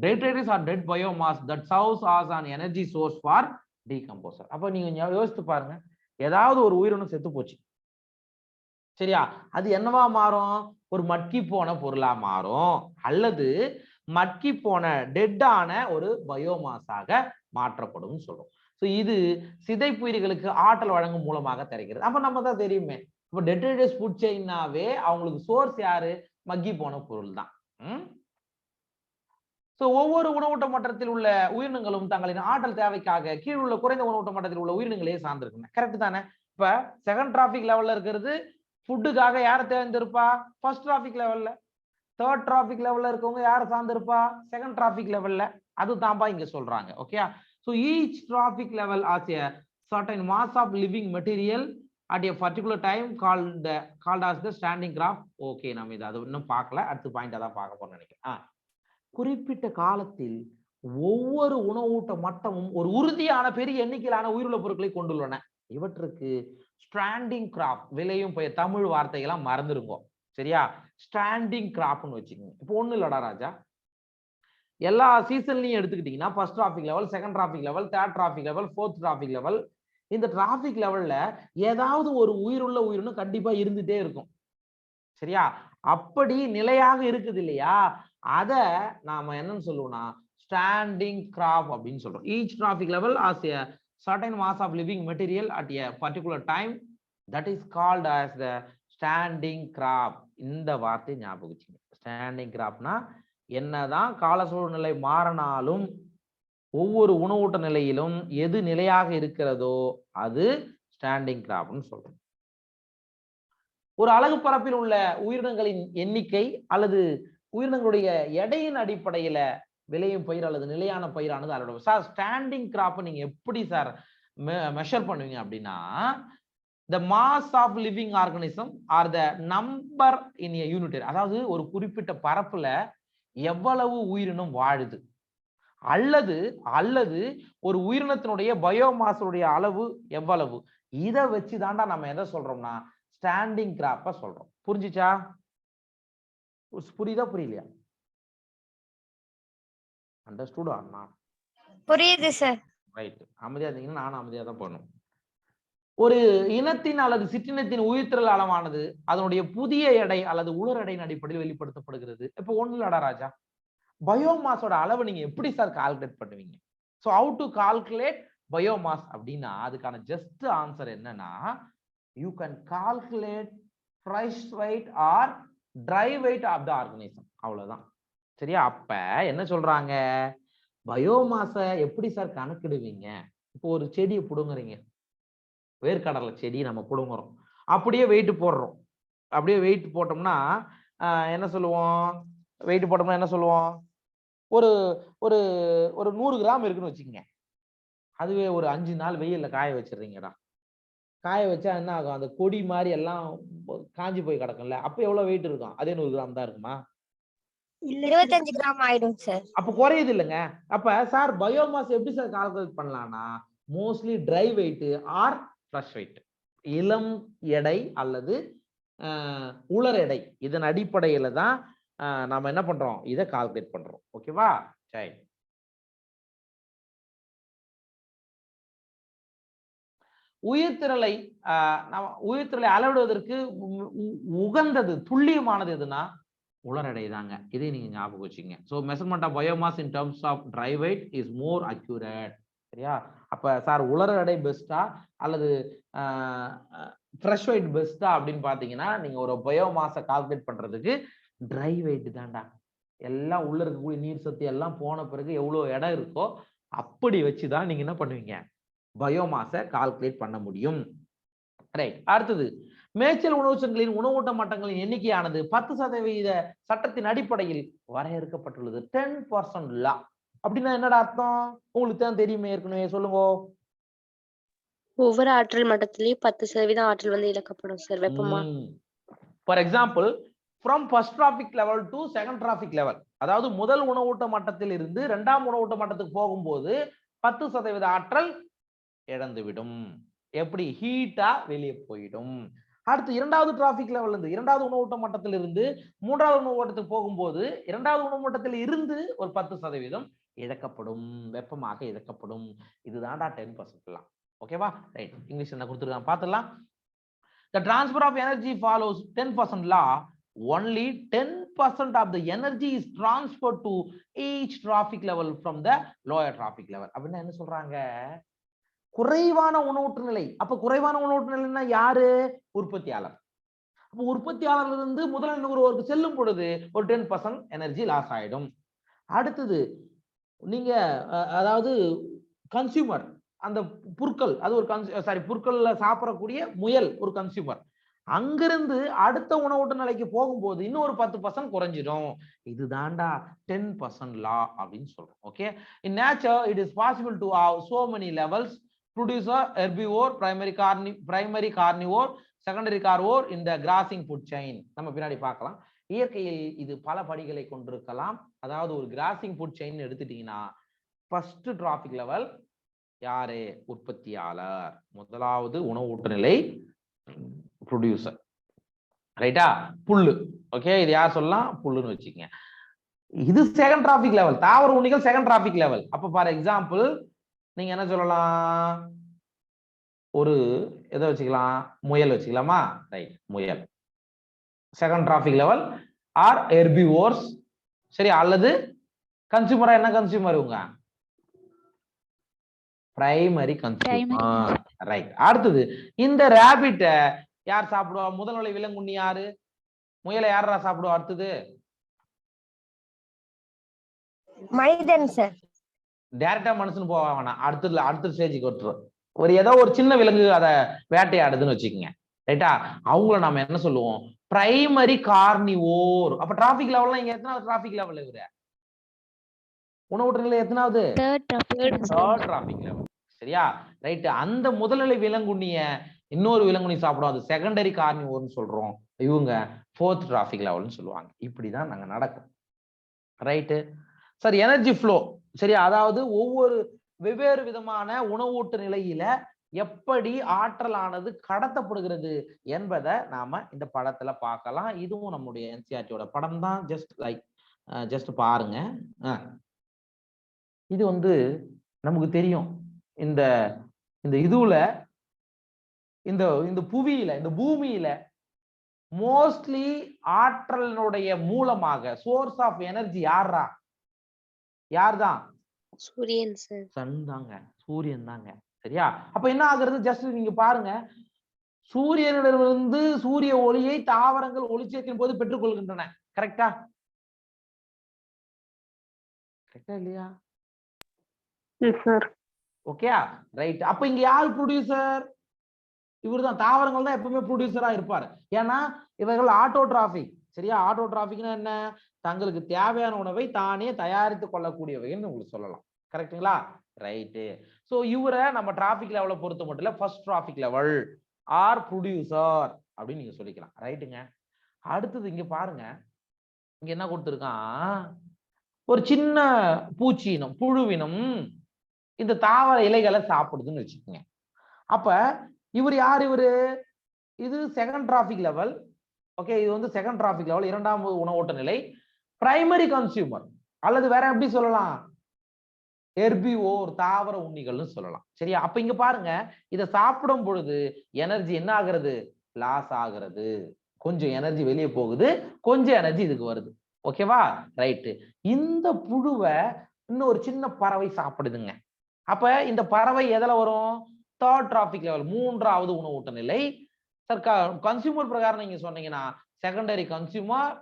detritus or dead biomass that serves as an energy source for decomposer. அப்ப நீங்க யோசித்து பாருங்க. ஏதாவது ஒரு உயிரினம் செத்து போச்சு. சரியா? அது என்னவா மாறும்? ஒரு மட்கி போன பொருளா மாறும் அல்லது மட்கி போன டெட்டான ஒரு பயோமாஸாக மாற்றப்படும் சொல்றோம். இது சிதைப்புயிர்களுக்கு ஆற்றல் வழங்கும் மூலமாக தருகிறது. அப்ப நம்ம தான் தெரியுமே. இப்ப டெட்ரிட்டஸ் ஃபுட் செயின்னாவே அவங்களுக்கு சோர்ஸ் யாரு? மக்கி போன பொருள் தான். ஒவ்வொரு உணவூட்ட மட்டத்தில் உள்ள உயிரினங்களும் தங்களின் ஆற்றல் தேவைக்காக கீழ் உள்ள குறைந்த உணவூட்ட மட்டத்தில் உள்ள உயிரினங்களே சார்ந்திருக்குங்க. கரெக்ட் தானே? இப்ப செகண்ட் டிராபிக் லெவல்ல இருக்கிறது ஃபுட்டுக்காக யாரை தேர்ந்தெடுப்பா? ஃபர்ஸ்ட் டிராபிக் லெவல்ல. தேர்ட் டிராபிக் லெவல்ல இருக்கவங்க யாரை சார்ந்திருப்பா? செகண்ட் டிராபிக் லெவல்ல. அதுதான்பா இங்க சொல்றாங்க. Okay? each traffic level has a certain mass of living material at a particular time called as the standing graph. Okay, நம்ம இத அது இன்னும் பார்க்கல. அடுத்த பாயிண்ட் அதான் பார்க்க போறோம்னு நினைக்கிறேன். குறிப்பிட்ட காலத்தில் ஒவ்வொரு உணவூட்ட மட்டமும் ஒரு உறுதியான பெரிய எண்ணிக்கையிலான உயிருள்ள பொருட்களை கொண்டுள்ளன. இவற்றுக்கு ஸ்டாண்டிங் கிராப், விளையும் தமிழ் வார்த்தைகள்லாம் மறந்துருங்க. சரியா? ஸ்டாண்டிங் கிராப்னு வச்சுக்கோங்க. இப்போ ஒண்ணு இல்லடா ராஜா, எல்லா சீசன்லயும் எடுத்துக்கிட்டீங்கன்னா first trophic level, second trophic level, third traffic level, fourth traffic level. இந்த டிராபிக் லெவல்ல ஏதாவது ஒரு உயிருள்ள உயிரினம் கண்டிப்பா இருந்துட்டே இருக்கும். சரியா? அப்படி நிலையாக இருக்குது இல்லையா? அத நாம என்னன்னு சொல்லுவோம்னா ஸ்டாண்டிங் கிராப் அப்படின்னு சொல்றோம். Each traffic level as a certain mass of living material at a particular time, that is called as the standing crop. இந்த வார்த்தை ஞாபகம் வச்சுங்க. ஸ்டாண்டிங் கிராப்னா என்னதான் கால சூழ்நிலை மாறினாலும் ஒவ்வொரு உணவூட்ட நிலையிலும் எது நிலையாக இருக்கிறதோ அது ஸ்டாண்டிங் கிராப்னு சொல்றோம். ஒரு அலகு பரப்பில் உள்ள உயிரினங்களின் எண்ணிக்கை அல்லது உயிரினங்களுடைய எடையின் அடிப்படையில விளையும் பயிர் அல்லது நிலையான பயிரானது அதோட. சார் ஸ்டாண்டிங் கிராப் நீங்க எப்படி சார் மெஷர் பண்ணுவீங்க அப்படின்னா, the mass of living organism or the number in a unit. அதாவது ஒரு குறிப்பிட்ட பரப்புல எவ்வளவு உயிரினம் வாழுது அல்லது அல்லது ஒரு உயிரினத்தினுடைய பயோமாஸுடைய அளவு எவ்வளவு, இதை வச்சு தாண்டா நம்ம எதை சொல்றோம்னா ஸ்டாண்டிங் கிராப்ப சொல்றோம். புரிஞ்சுச்சா? புரியுதா புரியலையா? Understood or not?
புரியுது சார்.
ரைட். அமைதியா இருந்தீங்கன்னா நானும் அமைதியா தான் பண்ணும். ஒரு இனத்தின் அல்லது சிற்றினத்தின் உயிர்த்திரள் அளவானது அதனுடைய புதிய எடை அல்லது உலர் எடையின் அடிப்படையில் வெளிப்படுத்தப்படுகிறது. இப்ப ஒண்ணு இல்லடா ராஜா, பயோமாஸோட அளவு நீங்க எப்படி சார் கால்குலேட் பண்ணுவீங்க? So how to calculate biomass அப்படின்னா அதுக்கான ஜஸ்ட் ஆன்சர் என்னன்னா, you can calculate fresh weight or dry weight of the organism, அவ்வளவுதான். சரியா? அப்ப என்ன சொல்றாங்க, பயோமாஸை எப்படி சார் கணக்கிடுவீங்க? இப்போ ஒரு செடியை புடுங்குறீங்க, வேர்க்கடலை செடி நம்ம புடுங்குறோம், அப்படியே வெயிட் போடுறோம். அப்படியே வெயிட் போட்டோம்னா என்ன சொல்லுவோம்? வெயிட் போட்டோம்னா என்ன சொல்லுவோம்? ஒரு ஒரு ஒரு 100 கிராம் இருக்குன்னு வச்சுக்கோங்க. அதுவே ஒரு 5 நாள் வெயில்ல காய வச்சிடுறீங்கடா. காய வச்சா என்ன ஆகும்? அந்த கொடி மாதிரி எல்லாம் காஞ்சி போய் கிடக்கும்ல, அப்ப எவ்வளவு வெயிட் இருக்கும்? அதே 100 கிராம் தான் இருக்குமா?
25 கிராம் ஆயிடும் சார்.
அப்ப குறையுது இல்லைங்க. அப்ப சார் பயோமாஸ் எப்படி சார் கால்குலேட் பண்ணலாம்னா, mostly dry weight or fresh weight, இளம் எடை அல்லது உலர் எடை, இதன் அடிப்படையில தான் நாம என்ன பண்றோம், இதை கால்குலேட் பண்றோம். ஓகேவா? சரி. உயிர்த்திரளை உயிர்த்திரளை அளவிடுவதற்கு உகந்தது, துல்லியமானது எதுனா உலர் எடை தாங்க. இதை நீங்க ஞாபகம் வச்சுங்க. So measurement of biomass in terms of dry weight is more accurate. சரியா? அப்ப சார் உலர் எடை பெஸ்டா அல்லது ஃப்ரெஷ் வெயிட் பெஸ்டா அப்படின்னு பாத்தீங்கன்னா, நீங்க ஒரு பயோமாஸை கால்குலேட் பண்றதுக்கு ட்ரை வெயிட் தான்டா. எல்லாம் உள்ள இருக்கக்கூடிய நீர் சத்து எல்லாம் போன பிறகு எவ்வளவு இடம் இருக்கோ அப்படி வச்சுதான் நீங்க என்ன பண்ணுவீங்க, பயோமாஸை கால்குலேட் பண்ண முடியும். ரைட். அடுத்தது, மேய்ச்சல் உணவுச்சங்களின் உணவூட்ட மட்டங்களின் எண்ணிக்கையானது 10% சட்டத்தின் அடிப்படையில் வரையறுக்கப்பட்டுள்ளது. 10% லா அப்படின்னா என்னடா அர்த்தம்? உங்களுக்கு தான் தெரியுமே, ஏற்கனவே சொல்லுங்க.
ஒவ்வொரு ஆற்றல் மட்டத்திலேயே 10% ஆற்றல் வந்து இழக்கப்படும் சார் வெப்பமா.
For example, from first trophic level to second trophic level, அதாவது முதல் உணவூட்ட மட்டத்தில் இருந்து இரண்டாம் உணவூட்ட மட்டத்துக்கு போகும்போது 10% ஆற்றல் இழந்துவிடும். எப்படி? ஹீட்டா வெளியே போயிடும். அடுத்து இரண்டாவது டிராபிக் லெவல் இருந்து, இரண்டாவது உணவூட்ட மட்டத்தில் இருந்து மூன்றாவது உணவூட்டத்துக்கு போகும்போது இரண்டாவது உணவூட்டத்தில் இருந்து ஒரு 10% இழக்கப்படும், வெப்பமாக இழக்கப்படும். இதுதான்டா 10%. ஓகேவா? ரைட். இங்கிலீஷ் என்ன கொடுத்துருக்காங்க பார்த்துடலாம். The transfer of energy follows 10% law. Only 10% of the energy is transferred to each traffic level from the lower traffic level. அப்படின்னா என்ன சொல்றாங்க? குறைவான உணவூட்ட நிலை. அப்ப குறைவான உணவூட்ட நிலைன்னா யாரு? உற்பத்தியாளர். அப்ப உற்பத்தியாளர்ல இருந்து முதல் நுகர்வோருக்கு செல்லும் பொழுது ஒரு 10% எனர்ஜி லாஸ் ஆயிடும். அடுத்தது, நீங்க அதாவது கன்சியூமர், அந்த புற்கள், அது ஒரு புற்கள்ல சாப்பிடக்கூடிய முயல் ஒரு கன்சியூமர், அங்கிருந்து அடுத்த உணவூட்ட நிலைக்கு போகும்போது இன்னொரு 10% குறைஞ்சிடும். இதுதான்டா 10% லா அப்படின்னு சொல்றோம். Okay. In nature it is possible to have so many levels, producer, herbivore, primary carnivore, secondary carnivore, இந்த கிராசிங் ஃபுட் செயின் நம்ம பின்னாடி பார்க்கலாம். இயற்கையில் இது பல படிகளை கொண்டிருக்கலாம். அதாவது ஒரு கிராசிங் ஃபுட் செயின் எடுத்துட்டீங்கன்னா, ஃபர்ஸ்ட் டிராபிக் லெவல் யாரு? உற்பத்தியாளர். முதலாவது உணவூட்ட நிலை ப்ரொடியூசர். ரைட்டா? புல்லு. ஓகே, இது யார் சொல்லலாம்? புல்லுன்னு வச்சுக்கங்க. இது செகண்ட் டிராபிக் லெவல், தாவர உண்ணிகள் செகண்ட் டிராபிக் லெவல். அப்ப ஃபார் எக்ஸாம்பிள் நீங்க என்ன சொல்லலாம்? ஒரு எதை வச்சுக்கலாம்? முயல் வச்சுக்கலாமா? ரைட், முயல் second trophic level or herbivores. சரி, அல்லது கன்சியூமரா? என்ன கன்சியூமர் இவங்க? Primary consumer. ரைட். அடுத்தது, இந்த ரேபிட்ட யார் சாப்பிடுவா? முதல்நிலை விலங்குண்ணி யாரு? முயலை யாரா சாப்பிடுவா? அடுத்தது
மனிதன் சார்.
டைரக்டா மனுஷன் போக வேணாம், அடுத்த ஸ்டேஜுக்கு விட்டுரும். ஒரு ஏதோ ஒரு சின்ன விலங்கு அதை வேட்டையாடுதுன்னு வச்சுக்கோங்க. ரைட்டா? அவங்கள நாம என்ன சொல்லுவோம்? Primary carnivore. அப்ப டிராபிக் லெவல்லாம் இங்க எத்தனாவது டிராபிக் லெவல்? இவரு உணவூட்ட நிலை எத்தனாவது? Third traffic level. சரியா? ரைட். அந்த முதல்நிலை விலங்குண்ணிய இன்னொரு விலங்குண்ணி சாப்பிடும், அது செகண்டரி கார்னிவோர்னு சொல்றோம். இவங்க ஃபோர்த் டிராபிக் லெவல்னு சொல்லுவாங்க. இப்படிதான் நாங்க நடக்கும். Right sir. Energy flow. சரியா? அதாவது ஒவ்வொரு வெவ்வேறு விதமான உணவூட்ட நிலையில எப்படி ஆற்றலானது கடத்தப்படுகிறது என்பதை நாம இந்த படத்துல பார்க்கலாம். இதுவும் நம்முடைய என்சிஆர்டியோட படம் தான். ஜஸ்ட் பாருங்க. இது வந்து நமக்கு தெரியும், இந்த இதுல இந்த இந்த புவியில, இந்த பூமியில மோஸ்ட்லி ஆற்றலினுடைய மூலமாக சோர்ஸ் ஆஃப் எனர்ஜி யாரா? யார்தான்?
சூரியன் சார்.
சன் தாங்க, சூரியன் தாங்க. சரியா? அப்ப என்ன ஆகுறது? ஜஸ்ட் நீங்க பாருங்க, சூரியனிடமிருந்து சூரிய ஒளியை தாவரங்கள் ஒளிச்சேர்க்கையின் போது பெற்றுக் கொள்கின்றன. கரெக்டா? கரெக்டா இல்லையா? Okay right. அப்ப இங்க யார் ப்ரொடியூசர்? இவர்தான். தாவரங்கள் தான் எப்பவுமே ப்ரொடியூசரா இருப்பாரு. ஏன்னா இவர்கள் ஆட்டோட்ராபிக். சரியா? ஆட்டோட்ராபிக்னா என்ன? தங்களுக்கு தேவையான உணவை தானே தயாரித்துக் கொள்ளக்கூடியவைன்னு உங்களுக்கு சொல்லலாம். கரெக்டுங்களா? ரைட்டு. சோ இவரை நம்ம டிராபிக் லெவலை பொறுத்த மட்டும் இல்ல, first trophic level or producer அப்படின்னு நீங்க சொல்லிக்கலாம். ரைட்டுங்க. அடுத்தது இங்க பாருங்க, இங்க என்ன கொடுத்திருக்கான்? ஒரு சின்ன பூச்சியினம், புழுவினம் இந்த தாவர இலைகளை சாப்பிடுதுன்னு வச்சுக்கோங்க. அப்ப இவர் யார்? இவரு இது செகண்ட் டிராபிக் லெவல். ஓகே, இது வந்து செகண்ட் டிராபிக் லெவல், இரண்டாம் உணவோட்ட நிலை. பிரைமரி கன்சியூமர் அல்லது வேற எப்படி சொல்லலாம்? ஹெர்பிவோர், தாவர உண்ணிகள்னு சொல்லலாம். சரியா? அப்ப இங்க பாருங்க, இதை சாப்பிடும் பொழுது எனர்ஜி என்ன ஆகிறது? லாஸ் ஆகிறது. கொஞ்சம் எனர்ஜி வெளியே போகுது, கொஞ்சம் எனர்ஜி இதுக்கு வருது. ஓகேவா? ரைட்டு. இந்த புழுவை இன்னும் ஒரு சின்ன பறவை சாப்பிடுதுங்க. அப்ப இந்த பறவை எதுல வரும்? தேர்ட் டிராபிக் லெவல், மூன்றாவது உணவூட்ட நிலை. கன்சியூமர் பிரகாரம் நீங்க சொன்னீங்கன்னா செகண்டரி கன்சியூமர்.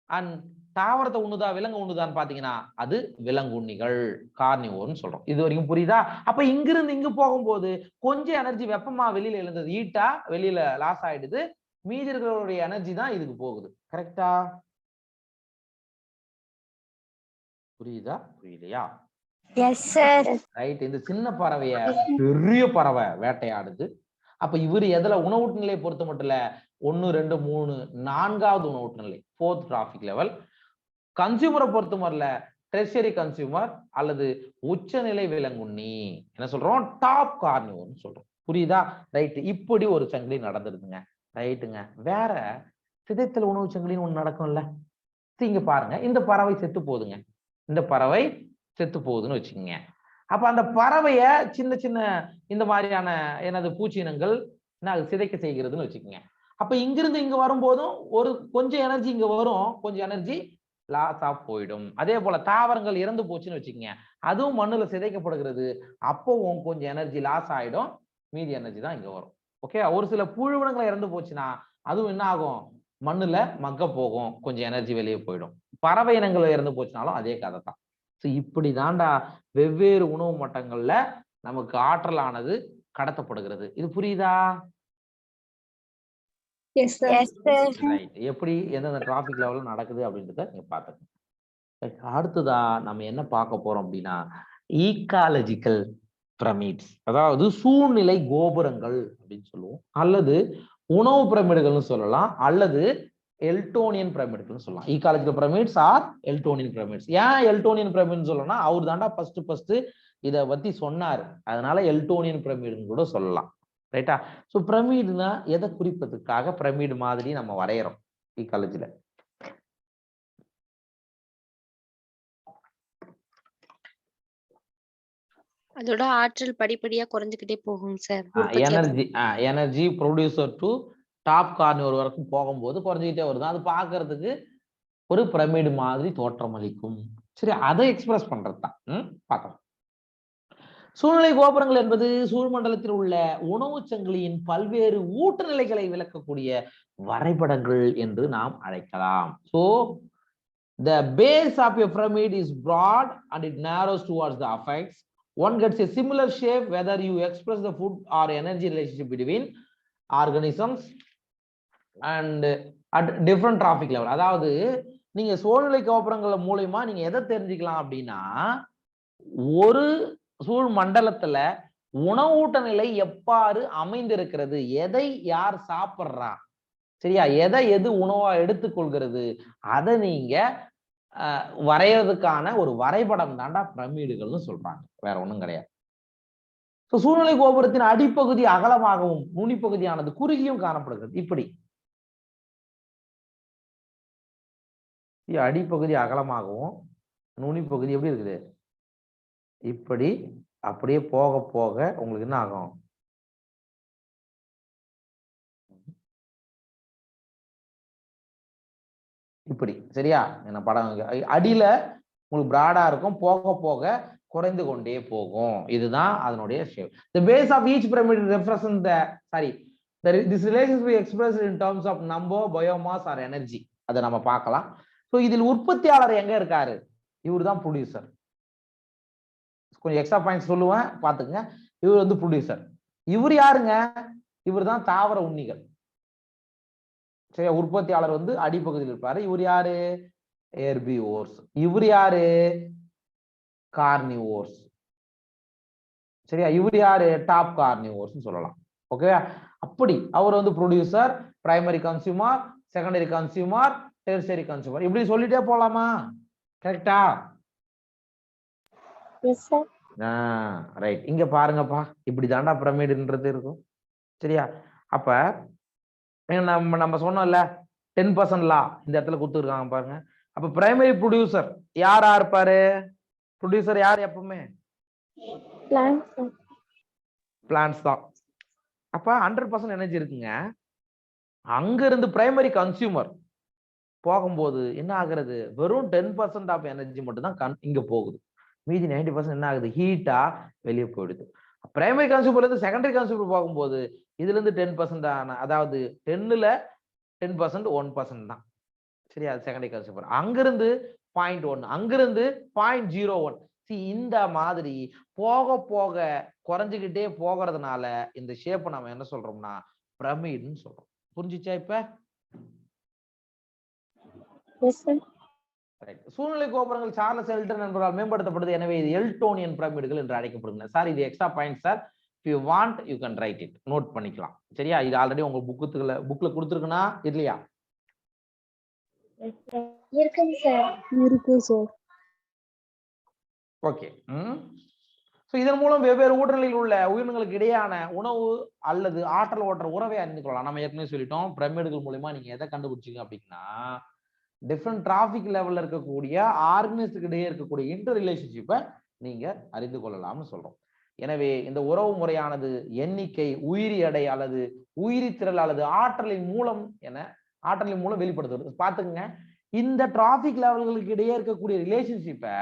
அண்ட் தாவரத்தை உண்ணுதா விலங்கு உண்ணுதான்னு பாத்தீங்கன்னா அது விலங்குண்ணிகள், கார்னிவோர்னு சொல்றோம். இது வரைக்கும் புரியுதா? அப்ப இங்கிருந்து இங்கு போகும்போது கொஞ்சம் எனர்ஜி வெப்பமா வெளியில எழுந்தது, ஈட்டா வெளியில லாஸ் ஆயிடுது. மீதி இருக்கிறவருடைய எனர்ஜி தான் இதுக்கு போகுது. கரெக்டா? புரியுதா? புரியலையா?
Yes sir.
ரைட். இந்த சின்ன பறவைய பெரிய பறவை வேட்டையாடுது. அப்ப இவர் எதுல உணவூட்ட நிலையை பொறுத்த மட்டும் இல்ல, 1 2 3 4வது உணவூட்ட நிலை, ஃபோர்த் டிராபிக் லெவல். கன்சியூமரை பொறுத்த மாதிரில டெர்ஷியரி கன்சியூமர் அல்லது உச்சநிலை விலங்குண்ணி, என்ன சொல்றோம்? டாப் கார்னிவோர்னு சொல்றோம். புரியுதா? ரைட். இப்படி ஒரு சங்கிலி நடந்துருதுங்க. ரைட்டுங்க. வேற சிதைத்தல் உணவு சங்கிலின்னு ஒண்ணு நடக்கும்ல. இங்க பாருங்க, இந்த பறவை செத்து போகுதுங்க. இந்த பறவை செத்து போகுதுன்னு வச்சுக்கோங்க. அப்ப அந்த பறவைய சின்ன சின்ன இந்த மாதிரியான என்னது பூச்சினங்கள் என்ன சிதைக்க செய்கிறதுன்னு வச்சுக்கோங்க. அப்ப இங்கிருந்து இங்க வரும்போதும் ஒரு கொஞ்சம் எனர்ஜி இங்க வரும், கொஞ்சம் எனர்ஜி லாஸ் ஆஃப் போயிடும். அதே போல தாவரங்கள் இறந்து போச்சுன்னு வச்சுக்கோங்க, அதுவும் மண்ணுல சிதைக்கப்படுகிறது. அப்பவும் கொஞ்சம் எனர்ஜி லாஸ் ஆயிடும், மீதி எனர்ஜி தான் இங்க வரும். ஓகே. ஒரு சில புழுவினங்களை இறந்து போச்சுன்னா அதுவும் என்ன ஆகும்? மண்ணுல மக்க போகும், கொஞ்சம் எனர்ஜி வெளியே போயிடும். பறவை இனங்கள் இறந்து போச்சுனாலும் அதே கதை தான். இப்படி தாண்டா வெவ்வேறு உணவு மட்டங்கள்ல நமக்கு ஆற்றலானது கடத்தப்படுகிறது. இது புரியுதா?
Yes sir.
ரைட். எப்படி எந்தெந்த டிராபிக் லெவல்ல நடக்குது அப்படின்றத நீங்க பாத்துக்கோங்க. அடுத்ததா நம்ம என்ன பார்க்க போறோம் அப்படின்னா, ஈகாலஜிக்கல் பிரமிட்ஸ், அதாவது சூழ்நிலை கோபுரங்கள் அப்படின்னு சொல்லுவோம், அல்லது உணவு பிரமிடுகள்னு சொல்லலாம், அல்லது எல்டோனியன் பிரமிட்கள்னு சொல்லலாம். Ecological pyramids are Eltonian pyramids. ஏன் எல்டோனியன் பிரமிட்னு சொல்லணும்னா அவர் தாண்டா ஃபர்ஸ்ட் இத பத்தி சொன்னாரு, அதனால எல்டோனியன் பிரமிட்னு கூட சொல்லலாம். ரைட்டா? சோ பிரமிட்னா எதை குறிப்பதற்காக பிரமிட் மாதிரி நம்ம வரையறோம் ஈகாலஜில?
அதோட ஆற்றல் படிப்படியா குறைஞ்சுக்கிட்டே போகும் sir.
Energy producer to top carnivore வரைக்கும் போகும்போது குறைஞ்சிக்கிட்டே வருது. அது பார்க்கிறதுக்கு ஒரு பிரமிடு மாதிரி தோற்றம் அளிக்கும். சரி, அதை எக்ஸ்பிரஸ் பண்றதுதான் பார்க்கலாம். சூழ்நிலை கோபுரங்கள் என்பது சூழ்மண்டலத்தில் உள்ள உணவு சங்கிலியின் பல்வேறு ஊட்ட நிலைகளை விளக்கக்கூடிய வரைபடங்கள் என்று நாம் அழைக்கலாம். So the base of a pyramid is broad and it narrows towards the apex. One gets a similar shape whether you express the food or energy relationship between organisms and at different trophic level. அதாவது நீங்க சூழ்நிலை கோபுரங்கள் மூலமா நீங்க எதை தெரிஞ்சுக்கலாம் அப்படின்னா, ஒரு சூழ் மண்டலத்துல உணவூட்ட நிலை எவ்வாறு அமைந்திருக்கிறது, எதை யார் சாப்பிடுறா, சரியா, எது உணவா எடுத்துக்கொள்கிறது, அதை நீங்க வரையறதுக்கான ஒரு வரைபடம் தாண்டா பிரமிடுகள்னு சொல்றாங்க, வேற ஒண்ணும் கிடையாது. சூழ்நிலை கோபுரத்தின் அடிப்பகுதி அகலமாகவும் நுனிப்பகுதியானது குறுகியும் காணப்படுகிறது. இப்படி அடிப்பகுதி அகலமாகவும் நுனிப்பகுதி எப்படி இருக்குது? இப்படி அப்படியே போக போக உங்களுக்கு என்ன ஆகும்? இப்படி சரியா? என்ன படம் அடியில உங்களுக்கு பிராடா இருக்கும், போக போக குறைந்து கொண்டே போகும். இதுதான் அதனுடைய shape. The base of each pyramid represents the this relationship is expressed in terms of number, biomass or energy. அதை நம்ம பார்க்கலாம். ஸோ இதில் உற்பத்தியாளர் எங்க இருக்காரு? இவர் தான் ப்ரொடியூசர். கொஞ்சம் எக்ஸ்ட்ரா பாயிண்ட்ஸ் சொல்லுவேன், பாத்துங்க. இவர் வந்து ப்ரொடியூசர். இவர் யாருங்க? இவர் தான் தாவர உண்ணிகள். சரியா? உற்பத்தியாளர் வந்து அடிப்பகுதியில் இருப்பாரு. இவர் யாரு? ஹெர்பிவோர்ஸ். இவர் யாரு? கார்னிவோர்ஸ். சரியா? இவர் யாரு? டாப் கார்னிவோர்ஸ் சொல்லலாம். ஓகேவா? அப்படி அவர் வந்து producer, primary consumer, secondary consumer, tertiary consumer, இப்படி சொல்லிட்டே போலாமா? கரெக்டா?
Yes sir.
ரைட். இங்க பாருங்கப்பா, இப்படி தாண்டா பிரமிடுன்றது இருக்கும். சரியா? அப்ப நம்ம சொன்னோம்ல 10% லா இந்த இடத்துல கொடுத்துருக்காங்க பாருங்க. அப்ப பிரைமரி ப்ரொடியூசர் யாரா இருப்பாரு? ப்ரொடியூசர் யார் எப்பவுமே? பிளான்ட்ஸ் தான். அப்ப 100% எனர்ஜி இருக்குங்க. அங்க இருந்து பிரைமரி கன்சியூமர் போகும்போது என்ன ஆகுறது? வெறும் 10% ஆஃப் எனர்ஜி மட்டும் தான் இங்க போகுது. மீதி 90% என்ன ஆகுது? ஹீட்டா வெளியே போயிடுது. பிரைமரி கன்சியூமர்ல இருந்து செகண்டரி கன்சியூமர் போகும்போது இதுல இருந்து 10% ஆன, அதாவது 10ல 10% 1% தான். சரியா? அது செகண்டரி கன்சியூமர். அங்கிருந்து 0.1, அங்கிருந்து 0.01. இந்த மாதிரி போக போக குறைஞ்சுக்கிட்டே போகிறதுனால இந்த ஷேப்பை நம்ம என்ன சொல்றோம்னா பிரமிட்னு சொல்றோம். புரிஞ்சுச்சா இப்ப? சூழ்நிலை கோபுரங்கள் சார்லஸ் எல்டன் என்பதால் மேம்படுத்தப்படுது. எனவே இது எல்டோனியன் பிரமிடுகள் என்று அழைக்கப்படுகிறது. சார், இது extra point sir. If you want, you can write it. Note பண்ணிக்கலாம். சரியா? இது ஆல்ரெடி உங்க புக்ல கொடுத்துருக்குன்னா இல்லையா?
இருக்குங்க சார். இருக்கு சார்.
ஓகே. இதன் மூலம் வெவ்வேறு ஊட்டநிலையில் உள்ள உயிரினங்களுக்கு இடையான உணவு அல்லது ஆற்றல் ஓட்ட உறவை அறிந்து கொள்ளலாம். நம்ம ஏற்கனவே சொல்லிட்டோம், பிரமிடுகள் மூலமா நீங்க எதை கண்டுபிடிச்சீங்க அப்படின்னா டிஃப்ரெண்ட் டிராபிக் லெவல்ல இருக்கக்கூடிய ஆர்கனிஸ்டுக்கு இடையே இருக்கக்கூடிய இன்டர் ரிலேஷன்ஷிப்பை நீங்க அறிந்து கொள்ளலாம்னு சொல்றோம். எனவே இந்த உறவு முறையானது எண்ணிக்கை, உயிரி எடை அல்லது உயிரி திரள் அல்லது ஆற்றலின் மூலம் வெளிப்படுத்துவது. பாத்துக்கங்க, இந்த டிராபிக் லெவல்களுக்கு இடையே இருக்கக்கூடிய ரிலேஷன்ஷிப்பை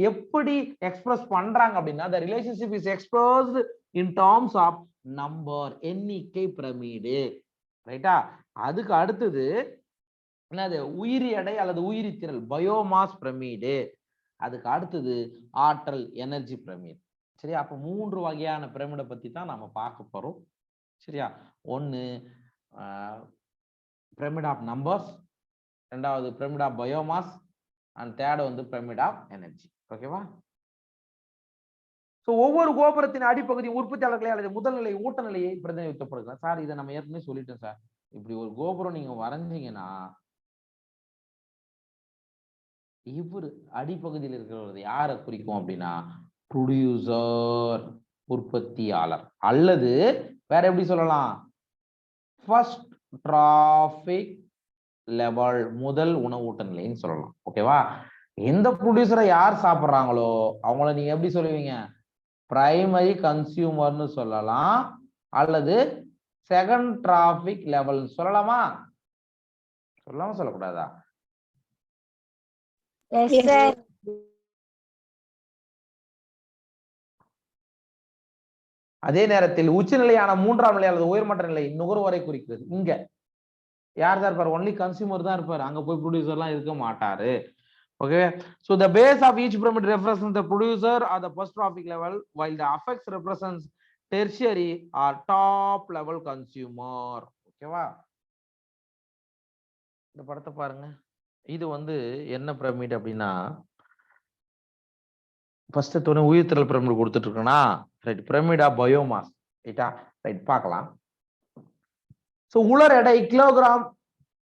எப்படி எக்ஸ்பிரஸ் பண்றாங்க அப்படின்னா the relationship is expressed in terms of number, எண்ணிக்கை பிரமிடு. ரைட்டா? அதுக்கு அடுத்தது என்னது? உயிரி எடை அல்லது உயிரி திரள், பயோமாஸ் பிரமிடு. அதுக்கு அடுத்தது ஆற்றல், எனர்ஜி பிரமிடு. சரியா? அப்ப 3 வகையான பிரமிடை பத்தி தான் நாம பார்க்க போறோம். சரியா? ஒன்னு பிரமிட் ஆஃப் நம்பர்ஸ், ரெண்டாவது pyramid of biomass, and third வந்து பிரமிட் ஆஃப் எனர்ஜி. ஓகேவா? ஒவ்வொரு கோபுரத்தின் அடிப்பகுதி உற்பத்தியாளர்களை அல்லது முதல்நிலை ஊட்டநிலையை பிரதிநிதித்துவப்படுகிறது. சார், இதை நம்ம ஏற்கனவே சொல்லிட்டோம் சார். இப்படி ஒரு கோபுரம் நீங்க வரைஞ்சீங்கன்னா இவரு அடிப்பகுதியில் இருக்கிறது யாரை குறிக்கும் அப்படின்னா ப்ரொடியூசர், உற்பத்தியாளர், அல்லது வேற எப்படி சொல்லலாம்? ஃபர்ஸ்ட் டிராபிக் லெவல், முதல் உணவூட்ட நிலைன்னு சொல்லலாம். ஓகேவா? எந்த ப்ரொடியூசரை யார் சாப்பிட்றாங்களோ அவங்கள நீங்க எப்படி சொல்லுவீங்க? பிரைமரி கன்சியூமர்னு சொல்லலாம், அல்லது செகண்ட் டிராபிக் லெவல் சொல்லலாமா? சொல்லலாமா சொல்லக்கூடாதா? அதே நேரத்தில் உச்சநிலையான 3ஆம் நிலை அல்லது உயர்மட்ட நிலை நுகர்வோரை குறிக்கிறது. இங்க யார் தான் இருப்பார்? ஒன்லி கன்சியூமர் தான் இருப்பார். அங்க போய் ப்ரொடியூசர்லாம் இருக்க மாட்டாரு. Okay, so the base of each pyramid represents the producer or the first trophic level, while the affix represents tertiary or top level consumer. ஓகேவா? இந்த படத்தை பாருங்க. இது வந்து என்ன பிரமிட் அப்படின்னா ஃபர்ஸ்ட் தோணு உயிர்த்திரள் பிரமிட் கொடுத்துட்டு இருக்கோம்னா ரைட், பிரமிட் ஆஃப் பயோமாஸ். ரைட்டா? ரைட், பார்க்கலாம். ஸோ உலர் எடை கிலோகிராம்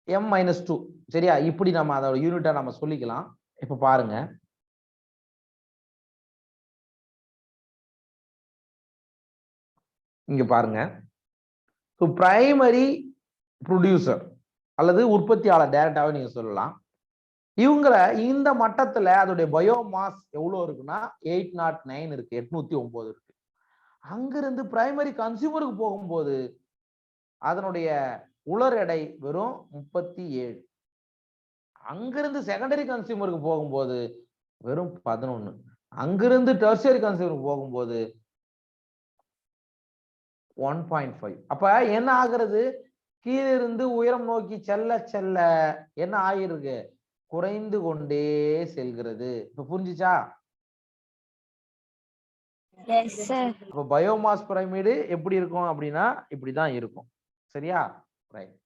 M-2. சரியா? இப்படி நம்ம அதோட யூனிட்டா நம்ம சொல்லிக்கலாம். இப்ப பாருங்க, இங்க பாருங்க. பிரைமரி ப்ரொடியூசர் அல்லது உற்பத்தியாளர் டைரக்டாவே நீங்க சொல்லலாம். இவங்கள இந்த மட்டத்துல அதோடைய பயோமாஸ் எவ்வளவு இருக்குன்னா 809 இருக்கு, 809 இருக்கு. அங்கிருந்து பிரைமரி கன்சியூமருக்கு போகும்போது அதனுடைய உலர் எடை வெறும் 37. அங்கிருந்து செகண்டரி கன்சியூமருக்கு போகும்போது வெறும் 11. அங்கிருந்து டெர்ஷியரி கன்சியூமருக்கு போகும்போது 1.5. அப்ப என்ன ஆகுறது? கீழிருந்து உயரம் நோக்கி செல்ல செல்ல என்ன ஆகிருக்கு? குறைந்து கொண்டே செல்கிறது. இப்ப புரிஞ்சுச்சா?
Yes sir.
அப்ப பயோமாஸ் பிரமிடு எப்படி இருக்கும் அப்படின்னா இப்படிதான் இருக்கும். சரியா? ரைட்.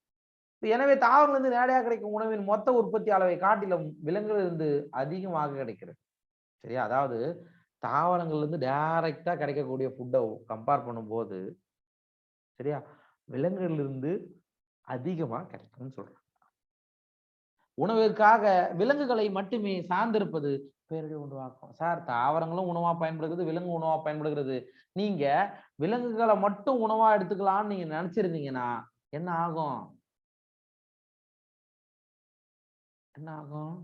எனவே தாவரங்களிலிருந்து நேரடியாக கிடைக்கும் உணவின் மொத்த உற்பத்தி அளவை காட்டிலும் விலங்குகளிலிருந்து அதிகமாக கிடைக்கிறது. சரியா? அதாவது தாவரங்கள்ல இருந்து டைரக்டா கிடைக்கக்கூடிய ஃபுட்டை கம்பேர் பண்ணும்போது சரியா விலங்குகள்ல இருந்து அதிகமா கிடைக்கும்னு சொல்றேன். உணவிற்காக விலங்குகளை மட்டுமே சார்ந்திருப்பது பேரழிவு உருவாக்கும். சார், தாவரங்களும் உணவா பயன்படுகிறது, விலங்கு உணவா பயன்படுகிறது. நீங்க விலங்குகளை மட்டும் உணவா எடுத்துக்கலாம்னு நீங்க நினைச்சிருந்தீங்கன்னா என்ன ஆகும்? என்ன ஆகும்?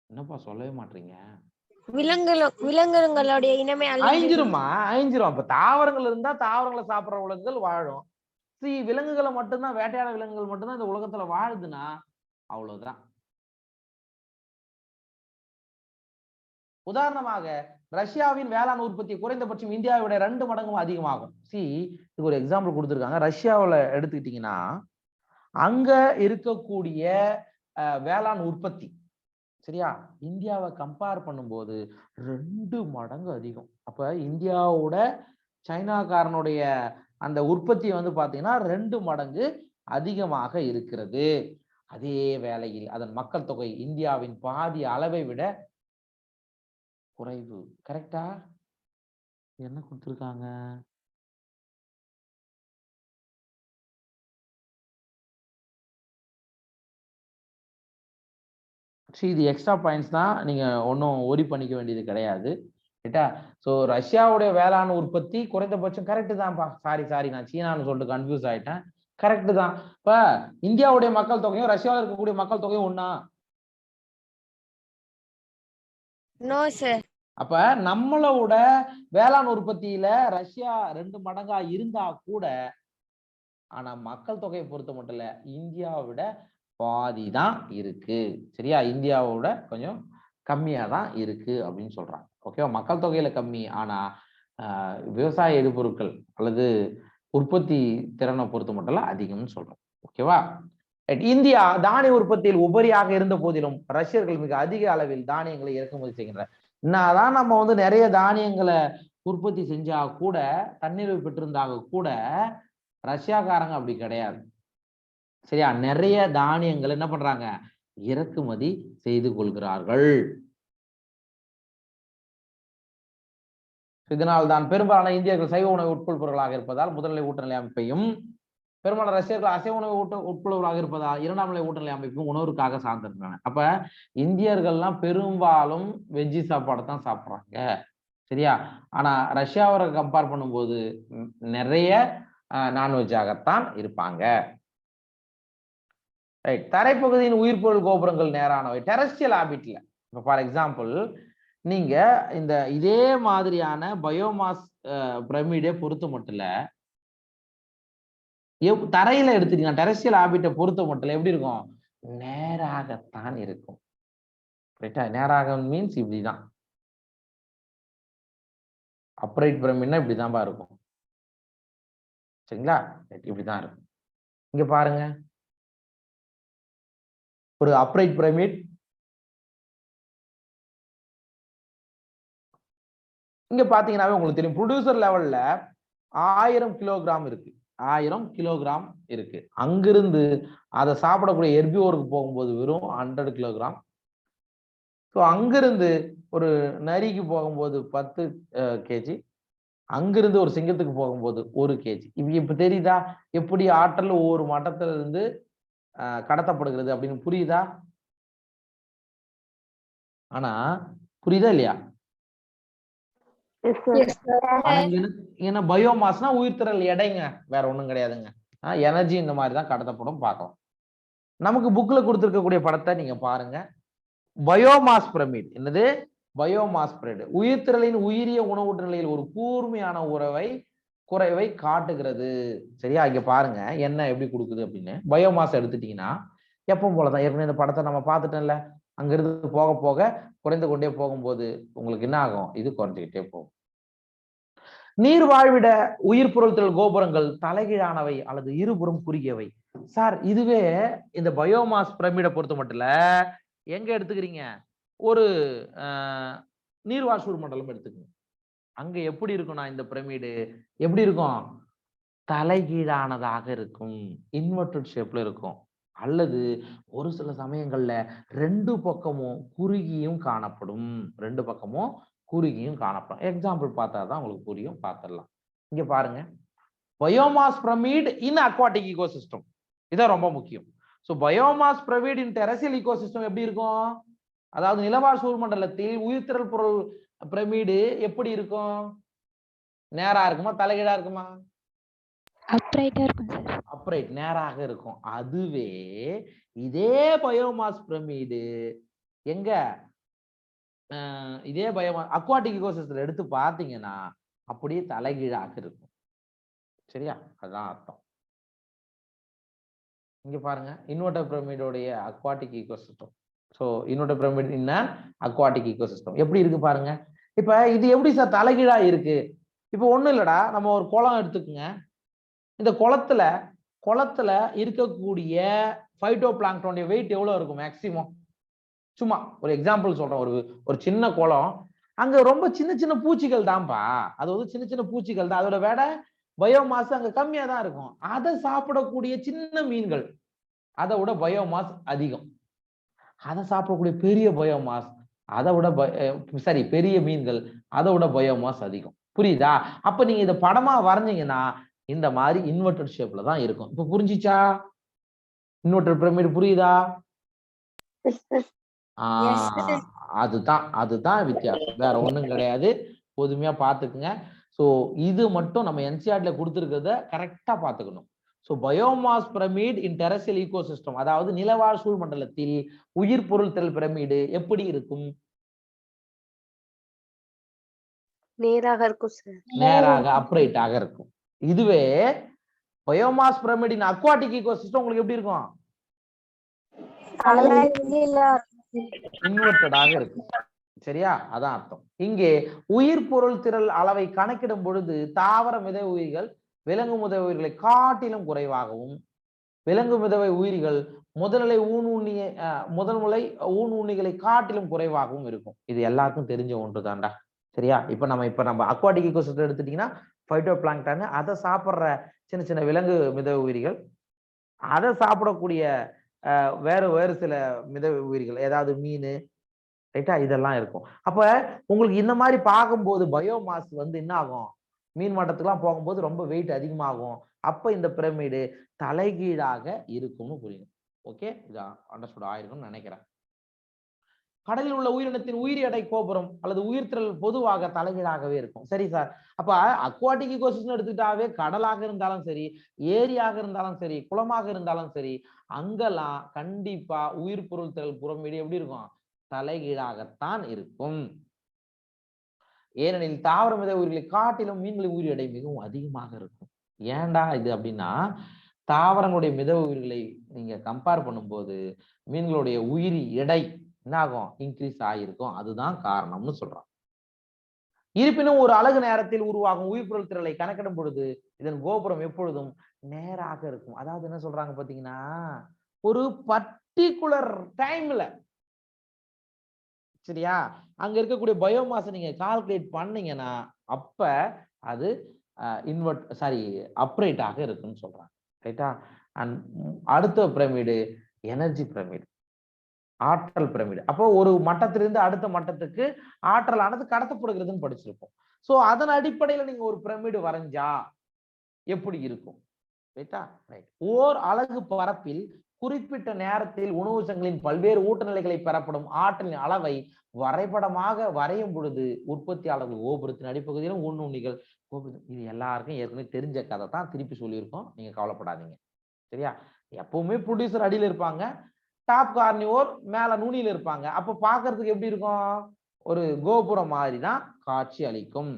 என்னப்பா சொல்லவே மாட்டீங்க?
விலங்குகளுடைய இனமே
அழிஞ்சிரும். அப்ப தாவரங்கள் இருந்தா தாவரங்களை சாப்பிடுற விலங்குகள் வாழும். விலங்குகளை மட்டும்தான், வேட்டையாட விலங்குகள் மட்டும்தான் இந்த உலகத்துல வாழுதுன்னா அவ்வளவுதான். உதாரணமாக ரஷ்யாவின் வேளாண் உற்பத்தி குறைந்தபட்சம் இந்தியாவை விட 2 மடங்கும் அதிகமாகும். இதுக்கு ஒரு எக்ஸாம்பிள் கொடுத்திருக்காங்க. ரஷ்யாவில் எடுத்துக்கிட்டீங்கன்னா அங்க இருக்கக்கூடிய வேளாண் உற்பத்தி சரியா இந்தியாவை கம்பேர் பண்ணும்போது 2 மடங்கு அதிகம். அப்ப இந்தியாவோட சைனாக்காரனுடைய அந்த உற்பத்தி வந்து பாத்தீங்கன்னா 2 மடங்கு அதிகமாக இருக்கிறது. அதே வேளையில் அதன் மக்கள் தொகை இந்தியாவின் பாதி அளவை விட குறைவு. கரெக்டா? என்ன கொடுத்திருக்காங்க? இது எக்ஸ்ட்ரா பாயிண்ட்ஸ் தான், நீங்க ஒன்றும் ஒரி பண்ணிக்க வேண்டியது கிடையாது. ரைட்டா? ஸோ ரஷ்யாவுடைய வேளாண் உற்பத்தி குறைந்தபட்சம் கரெக்டு தான்ப்பா. சாரி நான் சீனான்னு சொல்லிட்டு கன்ஃபியூஸ் ஆயிட்டேன். கரெக்டு தான். இப்ப இந்தியாவுடைய மக்கள் தொகையும் ரஷ்யாவில் இருக்கக்கூடிய மக்கள் தொகையும் ஒண்ணா?
No sir.
அப்ப நம்மளோட வேளாண் உற்பத்தியில ரஷ்யா 2 மடங்கா இருந்தா கூட ஆனா மக்கள் தொகையை பொறுத்த மட்டும் இல்ல இந்தியாவை விட பாதி தான் இருக்கு. சரியா? இந்தியாவோட கொஞ்சம் கம்மியா தான் இருக்கு அப்படின்னு சொல்றாங்க. ஓகேவா? மக்கள் தொகையில கம்மி, ஆனா விவசாய எரிபொருட்கள் அல்லது உற்பத்தி திறனை பொறுத்த மட்டும் அதிகம்னு சொல்றோம். ஓகேவா? இந்தியா தானிய உற்பத்தியில் உபரியாக இருந்த போதிலும் ரஷ்யர்கள் மிக அதிக அளவில் தானியங்களை இறக்குமதி செய்கின்றனர். என்னதான் நம்ம வந்து நிறைய தானியங்களை உற்பத்தி செஞ்சா கூட, தன்னிறைவு பெற்றிருந்தாக கூட ரஷ்யாக்காரங்க அப்படி கிடையாது. சரியா? நிறைய தானியங்கள் என்ன பண்றாங்க? இறக்குமதி செய்து கொள்கிறார்கள். இதனால் தான் பெரும்பாலான இந்தியர்கள் சைவ உணவு உட்கொள்பவர்களாக இருப்பதால் முதல்நிலை ஊட்டநிலை அமைப்பையும், பெரும்பாலான ரஷ்யர்கள் அசைவ உணவு உட்கொள்வர்களாக இருப்பதால் 2ஆம் நிலை ஊட்டநிலை அமைப்பும் உணவுக்காக சார்ந்திருக்காங்க. அப்ப இந்தியர்கள்லாம் பெரும்பாலும் வெஜ்ஜி சாப்பாடு தான் சாப்பிட்றாங்க. சரியா? ஆனா ரஷ்யாவை கம்பேர் பண்ணும்போது நிறைய நான்வெஜ்ஜாகத்தான் இருப்பாங்க. ரைட். தரைப்பகுதியின் உயிர்பொருள் கோபுரங்கள் நேரானவை. டெரஸ்ட்ரியல் ஹாபிட்ல இப்போ ஃபார் எக்ஸாம்பிள் நீங்க இந்த இதே மாதிரியான பயோமாஸ் பிரமிடை பொறுத்த மட்டும் இல்ல, தரையில எடுத்துட்டீங்கன்னா டெரஸ்ட்ரியல் ஹாபிட்டை பொறுத்த மட்டும் எப்படி இருக்கும்? நேராகத்தான் இருக்கும். ரைட்டா? நேராக மீன்ஸ் இப்படிதான். அப்ரைட் பிரமிட்னா இப்படிதான்பா இருக்கும். சரிங்களா? இப்படிதான் இருக்கும். இங்க பாருங்க, ஒரு அப்ரைட் பிரமிட். இங்க பாத்தீங்கன்னாவே உங்களுக்கு தெரியும், ப்ரொடியூசர் லெவல்ல 1000 கிலோகிராம் இருக்கு. 1000 கிலோகிராம் இருக்கு. அங்கிருந்து அதை சாப்பிடக்கூடிய ஹெர்பிவோருக்கு போகும்போது வெறும் 100 கிலோகிராம். ஸோ அங்கிருந்து ஒரு நரிக்கு போகும்போது 10 கேஜி, அங்கிருந்து ஒரு சிங்கத்துக்கு போகும்போது 1 கேஜி. இப்ப தெரியுதா எப்படி ஆற்றல் ஒவ்வொரு மட்டத்துல இருந்து கடத்தப்படுகிறது அப்படின்னு? புரியுதா? ஆனா புரியுதா இல்லையா? ஏன்னா பயோமாஸ்னா உயிர்த்திரள் எடைங்க, வேற ஒண்ணும் கிடையாதுங்க. எனர்ஜி இந்த மாதிரி தான் கடத்தப்படும். பார்க்கலாம். நமக்கு புக்ல கொடுத்திருக்கக்கூடிய படத்தை நீங்க பாருங்க. பயோமாஸ் பிரமிட் என்னது? பயோமாஸ் பிரமிட் உயிர்த்திரளின் உயிரிய உணவூட்ட நிலையில் ஒரு கூர்மையான உறவை குறைவை காட்டுகிறது. சரியா? இங்க பாருங்க என்ன எப்படி கொடுக்குது அப்படின்னு. பயோமாஸ் எடுத்துட்டீங்கன்னா எப்பவும் போலதான், ஏற்கனவே இந்த படத்தை நம்ம பார்த்துட்டோம்ல, அங்கிருந்து போக போக குறைந்து கொண்டே போகும்போது உங்களுக்கு என்ன ஆகும்? இது குறைஞ்சுக்கிட்டே போகும். நீர் வாழ்விட உயிர் பொருள்கள் கோபுரங்கள் தலைகீழானவை அல்லது இருபுறம் குறுகியவை. சார் இதுவே இந்த பயோமாஸ் பிரமிடை பொறுத்த மட்டும் இல்ல, எங்க எடுத்துக்கிறீங்க, ஒரு நீர்வாழ் சூழ்மண்டலம் எடுத்துக்கங்க. அங்க எப்படி இருக்கும்னா இந்த பிரமிடு எப்படி இருக்கும்? தலைகீழானதாக இருக்கும், இன்வெர்டட் ஷேப்ல இருக்கும். அல்லது ஒரு சில சமயங்கள்ல ரெண்டு பக்கமும் குறுகியும் காணப்படும். ரெண்டு பக்கமும் குறுகியும் காணப்படும். எக்ஸாம்பிள் பார்த்தாதான் உங்களுக்கு புரியும். பார்த்துடலாம். இங்க பாருங்க, biomass pyramid in aquatic ecosystem. இதான் ரொம்ப முக்கியம். ஸோ பயோமாஸ் பிரமிட் இன் டெரசியல் ஈகோசிஸ்டம் எப்படி இருக்கும்? அதாவது நிலவாழ் சூழ்மண்டலத்தில் உயிர்த்திரள் பொருள் பிரமிடு எப்படி இருக்கும்? நேரா இருக்குமா தலைகீழா இருக்குமா?
அப்ரைட்டா இருக்கும் சார்.
அப்ரைட், நேராக இருக்கும். அதுவே இதே பயோமாஸ் பிரமிடு எங்க இதே பயோமாஸ் அக்வாட்டிக் ஈகோசிஸ்டத்துல எடுத்து பார்த்தீங்கன்னா அப்படியே தலைகீழாக இருக்கும். சரியா? அதான் அர்த்தம். இங்க பாருங்க, இன்வெர்டட் பிரமிடோடைய aquatic ecosystem. So inverted pyramid in aquatic ecosystem எப்படி இருக்கு பாருங்க. இப்ப இது எப்படி சார் தலைகீழா இருக்கு? இப்ப ஒண்ணும் இல்லடா, நம்ம ஒரு குளம் எடுத்துக்குங்க. இந்த குளத்துல இருக்கக்கூடிய பைட்டோ பிளாங்க்டோனுடைய வெயிட் எவ்வளவு இருக்கும் மேக்சிமம்? சும்மா ஒரு எக்ஸாம்பிள் சொல்றேன். ஒரு சின்ன குளம், அங்க ரொம்ப சின்ன சின்ன பூச்சிகள் தான்ப்பா. அது வந்து சின்ன சின்ன பூச்சிகள் தான். அதோட விட பயோமாஸ் அங்க கம்மியா தான் இருக்கும். அதை சாப்பிடக்கூடிய சின்ன மீன்கள் அதை விட பயோமாஸ் அதிகம். அதை சாப்பிடக்கூடிய பெரிய பயோமாஸ் அதை விட பெரிய மீன்கள் அதை விட பயோமாஸ் அதிகம். புரியுதா? அப்ப நீங்க இதை படமா வரைஞ்சீங்கன்னா இந்த மாதிரி இன்வெர்டட் ஷேப்ல தான் இருக்கும். இப்ப புரிஞ்சிச்சா? இன்வெர்டட் பிரமிடு புரியுதா? அதுதான் வித்தியாசம், வேற ஒண்ணும் கிடையாது. பொதுமையா பாத்துக்குங்க. சோ இது மட்டும் நம்ம என்சிஆர்ல கொடுத்திருக்கிறத கரெக்டா பாத்துக்கணும். சோ பயோமாஸ் பிரமிட் இன் டெரசியல் ஈகோசிஸ்டம், அதாவது நிலவாழ் சூழ்மண்டலத்தில் உயிர் பொருள் திரள் பிரமிடு எப்படி இருக்கும்?
நேராக இருக்கும் சார்.
நேராக அப்ரைட்டாக இருக்கும். இதுவே biomass pyramid in aquatic ecosystem உங்களுக்கு எப்படி இருக்கும்? இன்வெர்டடாக இருக்கும். சரியா? அதான் அர்த்தம். இங்கே உயிர் பொருள் திரள் அளவை கணக்கிடும் பொழுது தாவர மிதவை உயிர்கள் விலங்கு மிதவை உயிர்களை காட்டிலும் குறைவாகவும், விலங்கு மிதவை உயிர்கள் முதல்நிலை ஊன் உண்ணிகளை காட்டிலும் குறைவாகவும் இருக்கும். இது எல்லாருக்கும் தெரிஞ்ச ஒன்று தான்டா. சரியா? இப்ப நம்ம அக்வாட்டிக் ஈகோசிஸ்டம் எடுத்துட்டீங்கன்னா பைட்டோ பிளாங்க்டன், அதை சாப்பிடுற சின்ன சின்ன விலங்கு மிதவை உயிரிகள், அதை சாப்பிடக்கூடிய வேறு சில மிதவை உயிரிகள், ஏதாவது மீன், ரைட்டா, இதெல்லாம் இருக்கும். அப்ப உங்களுக்கு இந்த மாதிரி பார்க்கும்போது பயோமாஸ் வந்து என்ன ஆகும்? மீன் மட்டத்துக்குலாம் போகும்போது ரொம்ப வெயிட் அதிகமாகும். அப்ப இந்த பிரமிடு தலைகீழாக இருக்கும்னு புரியும். ஓகே, இது அண்டர்ஸ்டுட் ஆயிருக்கும்னு நினைக்கிறேன். கடலில் உள்ள உயிரினத்தின் உயிரி எடை கோபுரம் அல்லது உயிர்த்திரள் பொதுவாக தலைகீழாகவே இருக்கும். சரி சார், அப்ப அக்வாட்டிக் ஈகோசிஸ்டம் எடுத்துக்கிட்டாவே கடலாக இருந்தாலும் சரி, ஏரியாக இருந்தாலும் சரி, குளமாக இருந்தாலும் சரி, அங்கெல்லாம் கண்டிப்பா உயிர் பொருள் திரள் பிரமிடு எப்படி இருக்கும்? தலைகீழாகத்தான் இருக்கும். ஏனெனில் தாவர மித உயிர்களை காட்டிலும் மீன்களின் உயிர் எடை மிகவும் அதிகமாக இருக்கும். ஏன்டா இது அப்படின்னா, தாவரங்களுடைய மித உயிர்களை நீங்க கம்பேர் பண்ணும்போது மீன்களுடைய உயிரி எடை என்ன ஆகும்? இன்க்ரீஸ் ஆகிருக்கும். அதுதான் காரணம்னு சொல்றான். இருப்பினும் ஒரு அலகு நேரத்தில் உருவாகும் உயிர் பொருள் திரளை கணக்கிடும் பொழுது இதன் கோபுரம் எப்பொழுதும் நேராக இருக்கும். அதாவது என்ன சொல்றாங்க பாத்தீங்கன்னா, ஒரு பர்டிகுலர் டைம்ல, சரியா, அங்க இருக்கக்கூடிய பயோமாஸ் நீங்க கால்குலேட் பண்ணீங்கன்னா அப்ப அது அப்ரைட்டாக இருக்குன்னு சொல்றாங்க. ரைட்டா? அண்ட் அடுத்த பிரமிடு எனர்ஜி பிரமிடு, ஆற்றல் பிரமிடு. அப்போ ஒரு மட்டத்திலிருந்து அடுத்த மட்டத்துக்கு ஆற்றலானது கடத்தப்படுகிறதுன்னு படிச்சிருப்போம். சோ அதன் அடிப்படையில நீங்க ஒரு பிரமிடு வரைஞ்சா எப்படி இருக்கும்? ரைட்டா? ரைட். ஓர் அலகு பரப்பில் குறிப்பிட்ட நேரத்தில் உணவு சங்கிலின் பல்வேறு ஊட்டநிலைகளை பெறப்படும் ஆற்றலின் அளவை வரைபடமாக வரையும் பொழுது உற்பத்தியாளர்கள் கோபுரத்தின் அடிப்பகுதியிலும் ஊன்னுண்ணிகள் இது எல்லாருக்கும் ஏற்கனவே தெரிஞ்ச கதை தான், திருப்பி சொல்லியிருக்கோம். நீங்க கவலைப்படாதீங்க. சரியா? எப்பவுமே ப்ரொடியூசர் அடியில் இருப்பாங்க, டாப் கார்னிவோர் மேல நுனியில இருப்பாங்க. அப்ப பாக்குறதுக்கு எப்படி இருக்கும்? ஒரு கோபுரம் மாதிரி தான் காட்சி அளிக்கும்.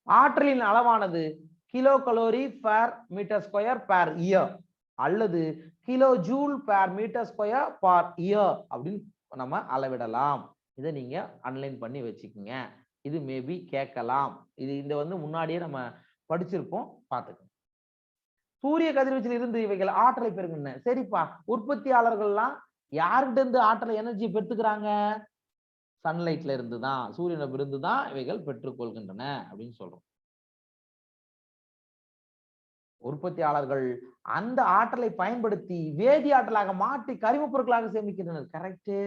ஆற்றலின் அளவானது kilo calorie per metre square per year அல்லது kilo joule per metre square per year அப்படின்னு நம்ம அளவிடலாம். இதை நீங்க அன்லைன் பண்ணி வச்சுக்கோங்க. இது மேபி கேட்கலாம். இந்த முன்னாடியே நம்ம படிச்சிருப்போம், பார்த்துக்கோங்க. சூரிய கதிர்வீச்சில் இருந்து இவைகள் ஆற்றலை பெறுகின்றன. சரிப்பா, உற்பத்தியாளர்கள்லாம் யார்கிட்ட இருந்து ஆற்றலை எனர்ஜி பெற்றுக்கிறாங்க? சன்லைட்ல இருந்து தான், சூரியனிடம் இருந்து தான் இவைகள் பெற்றுக்கொள்கின்றன அப்படின்னு சொல்றோம். உற்பத்தியாளர்கள் அந்த ஆற்றலை பயன்படுத்தி வேதி ஆற்றலாக மாற்றி கரிமப் பொருட்களாக சேமிக்கின்றனர். கரெக்ட்.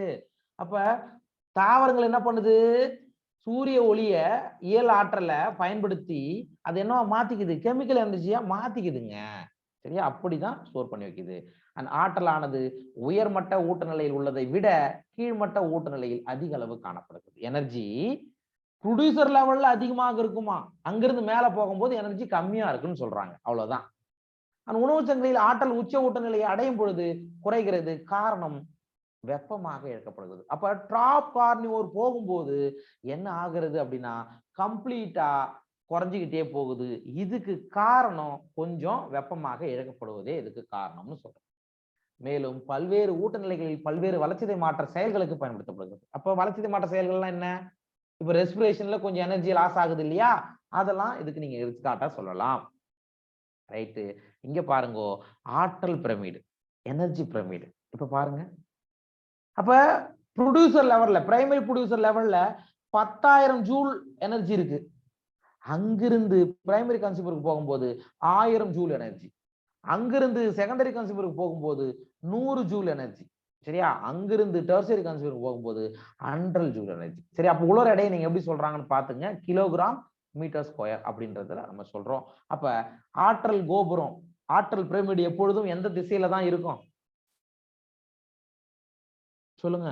அப்ப தாவரங்கள் என்ன பண்ணுது? சூரிய ஒளிய இயல் ஆற்றலை பயன்படுத்தி அது என்ன மாத்திக்குது? கெமிக்கல் எனர்ஜியா மாத்திக்குதுங்க. சரியா? அப்படிதான் ஸ்டோர் பண்ணி வைக்குது. அந்த ஆற்றலானது உயர்மட்ட ஊட்ட நிலையில் உள்ளதை விட கீழ்மட்ட ஊட்ட நிலையில் அதிக அளவு காணப்படுகிறது. எனர்ஜி ப்ரொடியூசர் லெவல்ல அதிகமாக இருக்குமா, அங்கிருந்து மேல போகும்போது எனர்ஜி கம்மியா இருக்குன்னு சொல்றாங்க. அவ்வளவுதான். அந்த உணவு சங்கிலியில் ஆற்றல் உச்ச ஊட்ட நிலையை அடையும் பொழுது குறைகிறது. காரணம் வெப்பமாக இழக்கப்படுகிறது. அப்ப டாப் கார்னிவோர் போகும்போது என்ன ஆகுறது அப்படின்னா கம்ப்ளீட்டா குறைஞ்சிக்கிட்டே போகுது. இதுக்கு காரணம் கொஞ்சம் வெப்பமாக இழக்கப்படுவதே இதுக்கு காரணம்னு சொல்றோம். மேலும் பல்வேறு ஊட்ட நிலைகளில் பல்வேறு வளர்ச்சிதை மாற்ற செயல்களுக்கு பயன்படுத்தப்படுகிறது. அப்ப வளர்ச்சிதை மாற்ற செயல்கள்லாம் என்ன? இப்ப ரெஸ்பிரேஷன்ல கொஞ்சம் எனர்ஜி லாஸ் ஆகுது இல்லையா, அதெல்லாம் இதுக்கு நீங்க எடுத்துக்காட்டா சொல்லலாம். ரைட்டு. இங்க பாருங்க, ஆற்றல் பிரமிடு, எனர்ஜி பிரமிடு. இப்ப பாருங்க, அப்ப ப்ரொடியூசர் லெவல்ல, பிரைமரி ப்ரொடியூசர் லெவல்ல 10,000 ஜூல் எனர்ஜி இருக்கு. அங்கிருந்து பிரைமரி கன்சியூமருக்கு போகும்போது 1000 ஜூல் எனர்ஜி. அங்கிருந்து செகண்டரி கன்சியூமருக்கு போகும்போது 100 ஜூல் எனர்ஜி. சரியா? அங்கிருந்து டெர்சரி கன்சியூமருக்கு போகும்போது 100 ஜூல் எனர்ஜி. சரி, அப்ப உலர் எடையை நீங்க எப்படி சொல்றாங்கன்னு பாத்துங்க. கிலோகிராம் மீட்டர் ஸ்கொயர் அப்படின்றதுல நம்ம சொல்றோம். அப்ப ஆற்றல் கோபுரம், ஆற்றல் பிரமிடு எப்பொழுதும் எந்த திசையில தான் இருக்கும்? சொல்லுங்க.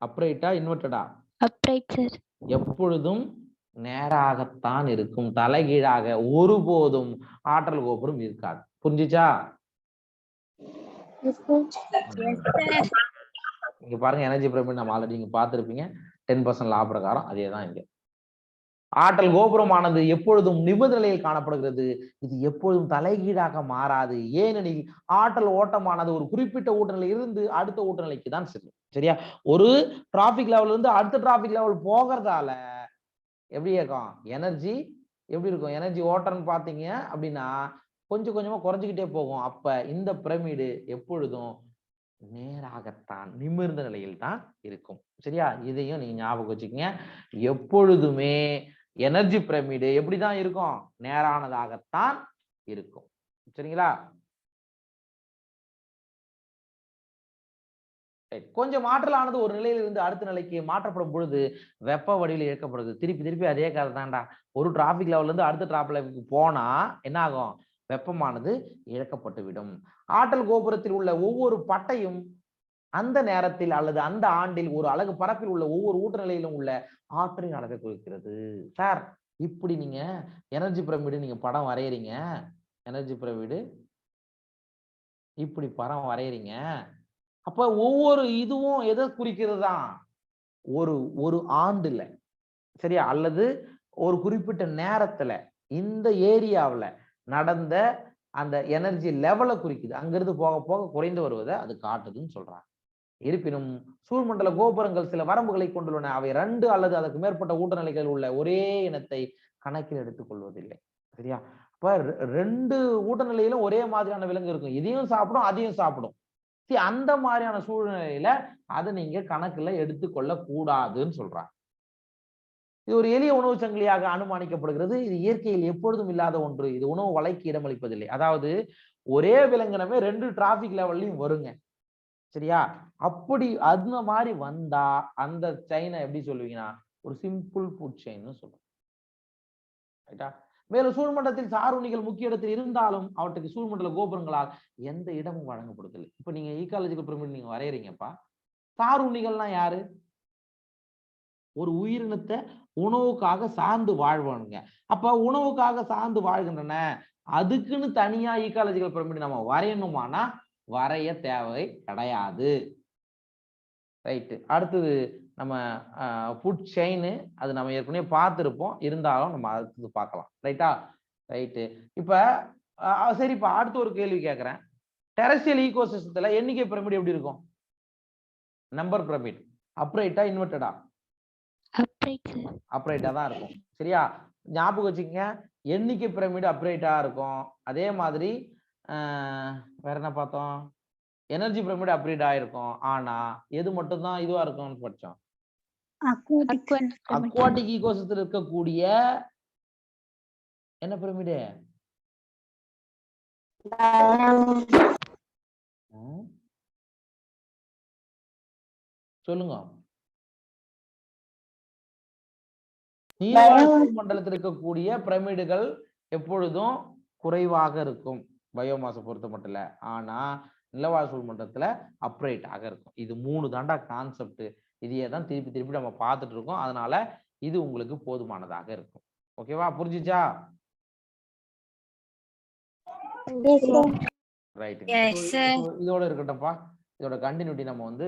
அப்ரைட்டா இன்வெர்டடா?
Upright sir.
எப்பொழுதும் நேராகத்தான் இருக்கும். தலைகீழாக ஒருபோதும் ஆற்றல் கோபுரம் இருக்காது. புரிஞ்சுச்சா? இங்க பாருங்க, எனர்ஜி பிரமிட் நம்ம ஆல்ரெடி நீங்க பார்த்திருப்பீங்க. 10% லா பிரகாரம் அதேதான் இங்க. ஆற்றல் கோபுரமானது எப்பொழுதும் நிபந்த நிலையில் காணப்படுகிறது. இது எப்பொழுதும் தலைகீழாக மாறாது. ஏனெனில் ஆற்றல் ஓட்டமானது ஒரு குறிப்பிட்ட ஊட்ட நிலையில் இருந்து அடுத்த ஊட்ட நிலைக்கு தான் செல்லும். சரியா? ஒரு டிராபிக் லெவல்ல இருந்து அடுத்த டிராபிக் லெவல் போகிறதால எப்படி இருக்கும்? எனர்ஜி எப்படி இருக்கும்? எனர்ஜி ஓட்டம்னு பாத்தீங்க அப்படின்னா கொஞ்சம் கொஞ்சமா குறைஞ்சுக்கிட்டே போகும். அப்ப இந்த பிரமிடு எப்பொழுதும் நேராகத்தான், நிமிர்ந்த நிலையில் தான் இருக்கும். சரியா? இதையும் நீங்க ஞாபகம் வச்சுக்கங்க. எப்பொழுதுமே எனர்ஜி பிரமிடு எப்படிதான் இருக்கும்? நேரானதாகத்தான் இருக்கும். சரிங்களா? கொஞ்சம் ஆற்றலானது ஒரு நிலையிலிருந்து அடுத்த நிலைக்கு மாற்றப்படும் பொழுது வெப்ப வடிவில் இழக்கப்படுது. திருப்பி அதே கதை தான்டா. ஒரு டிராபிக் லெவல்ல இருந்து அடுத்த டிராபிக் லெவலுக்கு போனா என்ன ஆகும்? வெப்பமானது இழக்கப்பட்டு விடும். ஆற்றல் கோபுரத்தில் உள்ள ஒவ்வொரு பட்டையும் அந்த நேரத்தில் அல்லது அந்த ஆண்டில் ஒரு அலகு பரப்பில் உள்ள ஒவ்வொரு ஊட்ட நிலையிலும் உள்ள ஆற்றலின் அளவை குறிக்கிறது. சார், இப்படி நீங்க எனர்ஜி பிரமிடு நீங்க படம் வரையறீங்க. எனர்ஜி பிரமிடு இப்படி படம் வரையறீங்க. அப்ப ஒவ்வொரு இதுவும் எதை குறிக்கிறது தான்? ஒரு ஆண்டுல, சரியா, அல்லது ஒரு குறிப்பிட்ட நேரத்துல இந்த ஏரியாவுல நடந்த அந்த எனர்ஜி லெவலை குறிக்குது. அங்கிருந்து போக போக குறைந்து வருவதை அது காட்டுதுன்னு சொல்றாங்க. இருப்பினும் சூழ்மண்டல கோபுரங்கள் சில வரம்புகளை கொண்டுள்ளன. அவை 2 அல்லது அதற்கு மேற்பட்ட ஊட்ட நிலைகள் உள்ள ஒரே இனத்தை கணக்கில் எடுத்துக் கொள்வதில்லை. சரியா? அப்ப 2 ஊட்ட நிலையிலும் ஒரே மாதிரியான விலங்கு இருக்கும். இதையும் சாப்பிடும், அதையும் சாப்பிடும். அந்த மாதிரியான சூழ்நிலையில அதை நீங்க கணக்குல எடுத்துக்கொள்ள கூடாதுன்னு சொல்றாங்க. இது ஒரு எளிய உணவு சங்கிலியாக அனுமானிக்கப்படுகிறது. இது இயற்கையில் எப்பொழுதும் இல்லாத ஒன்று. இது உணவு வலைக்கு இடமளிப்பதில்லை. அதாவது ஒரே விலங்கினமே 2 டிராபிக் லெவல்லையும் வருங்க. சரியா? அப்படி அந்த மாதிரி வந்தா அந்த செயினை எப்படி சொல்லுவீங்கன்னா ஒரு சிம்பிள் ஃபுட் செயின்னு சொல்லுவோம். ரைட்டா? மேலும் சூழ்மண்டலத்தில் சாருணிகள் முக்கிய இடத்தில் இருந்தாலும் அவற்றுக்கு சூழ்மண்டல கோபுரங்களால் எந்த இடமும் வழங்கப்படுதில்லை. இப்ப நீங்க ஈக்காலஜிக்கல் பிரமிட் நீங்க வரையறீங்கப்பா. சாருணிகள்னா யாரு? ஒரு உயிரினத்தை உணவுக்காக சார்ந்து வாழ்வானுங்க. அப்ப உணவுக்காக சார்ந்து வாழ்கின்றன. அதுக்குன்னு தனியா ஈக்காலஜிக்கல் பிரமிட் நம்ம வரையணுமானா வரைய தேவை கிடையாது. ரைட்டு. அடுத்தது நம்ம ஃபுட் செயின் அது நம்ம ஏற்கனவே பார்த்துருப்போம், இருந்தாலும் நம்ம அடுத்தது பார்க்கலாம். ரைட்டா? ரைட்டு. இப்ப சரி, இப்ப அடுத்த ஒரு கேள்வி கேட்கிறேன். டெரஸ்ட்ரியல் ஈகோசிஸ்டத்துல எண்ணிக்கை பிரமிடு எப்படி இருக்கும்? நம்பர் பிரமிட் அப்ரைட்டா இன்வெர்டடா?
Upright sir.
அப்ரைட்டா தான் இருக்கும். சரியா? ஞாபகம் வச்சுக்கங்க, எண்ணிக்கை பிரமிடு அப்ரைட்டா இருக்கும். அதே மாதிரி வேற என்ன பார்த்தோம்? எனர்ஜி பிரமிடு அப்ரைட்டா இருக்கும். ஆனா எது மட்டும் தான் இதுவா இருக்கும்னு படிச்சோம்? அக்வாட்டிக் ஈகோசிஸ்டத்தில் இருக்கக்கூடிய என்ன பிரமிடு? சொல்லுங்க. நீர்வாழ் மண்டலத்தில் இருக்கக்கூடிய பிரமிடுகள் எப்பொழுதும் குறைவாக இருக்கும் பயோமாஸை பொறுத்த மட்டும் இல்ல. ஆனா நிலவாழ் மண்டலத்துல அப்ரைட் ஆக இருக்கும். இது 3 தாண்டா கான்செப்ட். இதையே தான் திருப்பி திருப்பி நம்ம பார்த்துட்டு இருக்கோம். அதனால இது உங்களுக்கு போதுமானதாக இருக்கும். ஓகேவா? புரிஞ்சுச்சா? ரைட். இதோட இருக்கட்டும்ப்பா. இதோட கண்டினியூட்டி நம்ம வந்து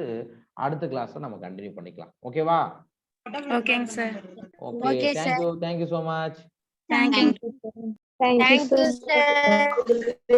அடுத்த கிளாஸ்ல நம்ம கண்டினியூ பண்ணிக்கலாம். ஓகேவா?
ஓகேங்க sir.
Okay, thank you so much.
Thank you.
Thank you, sir.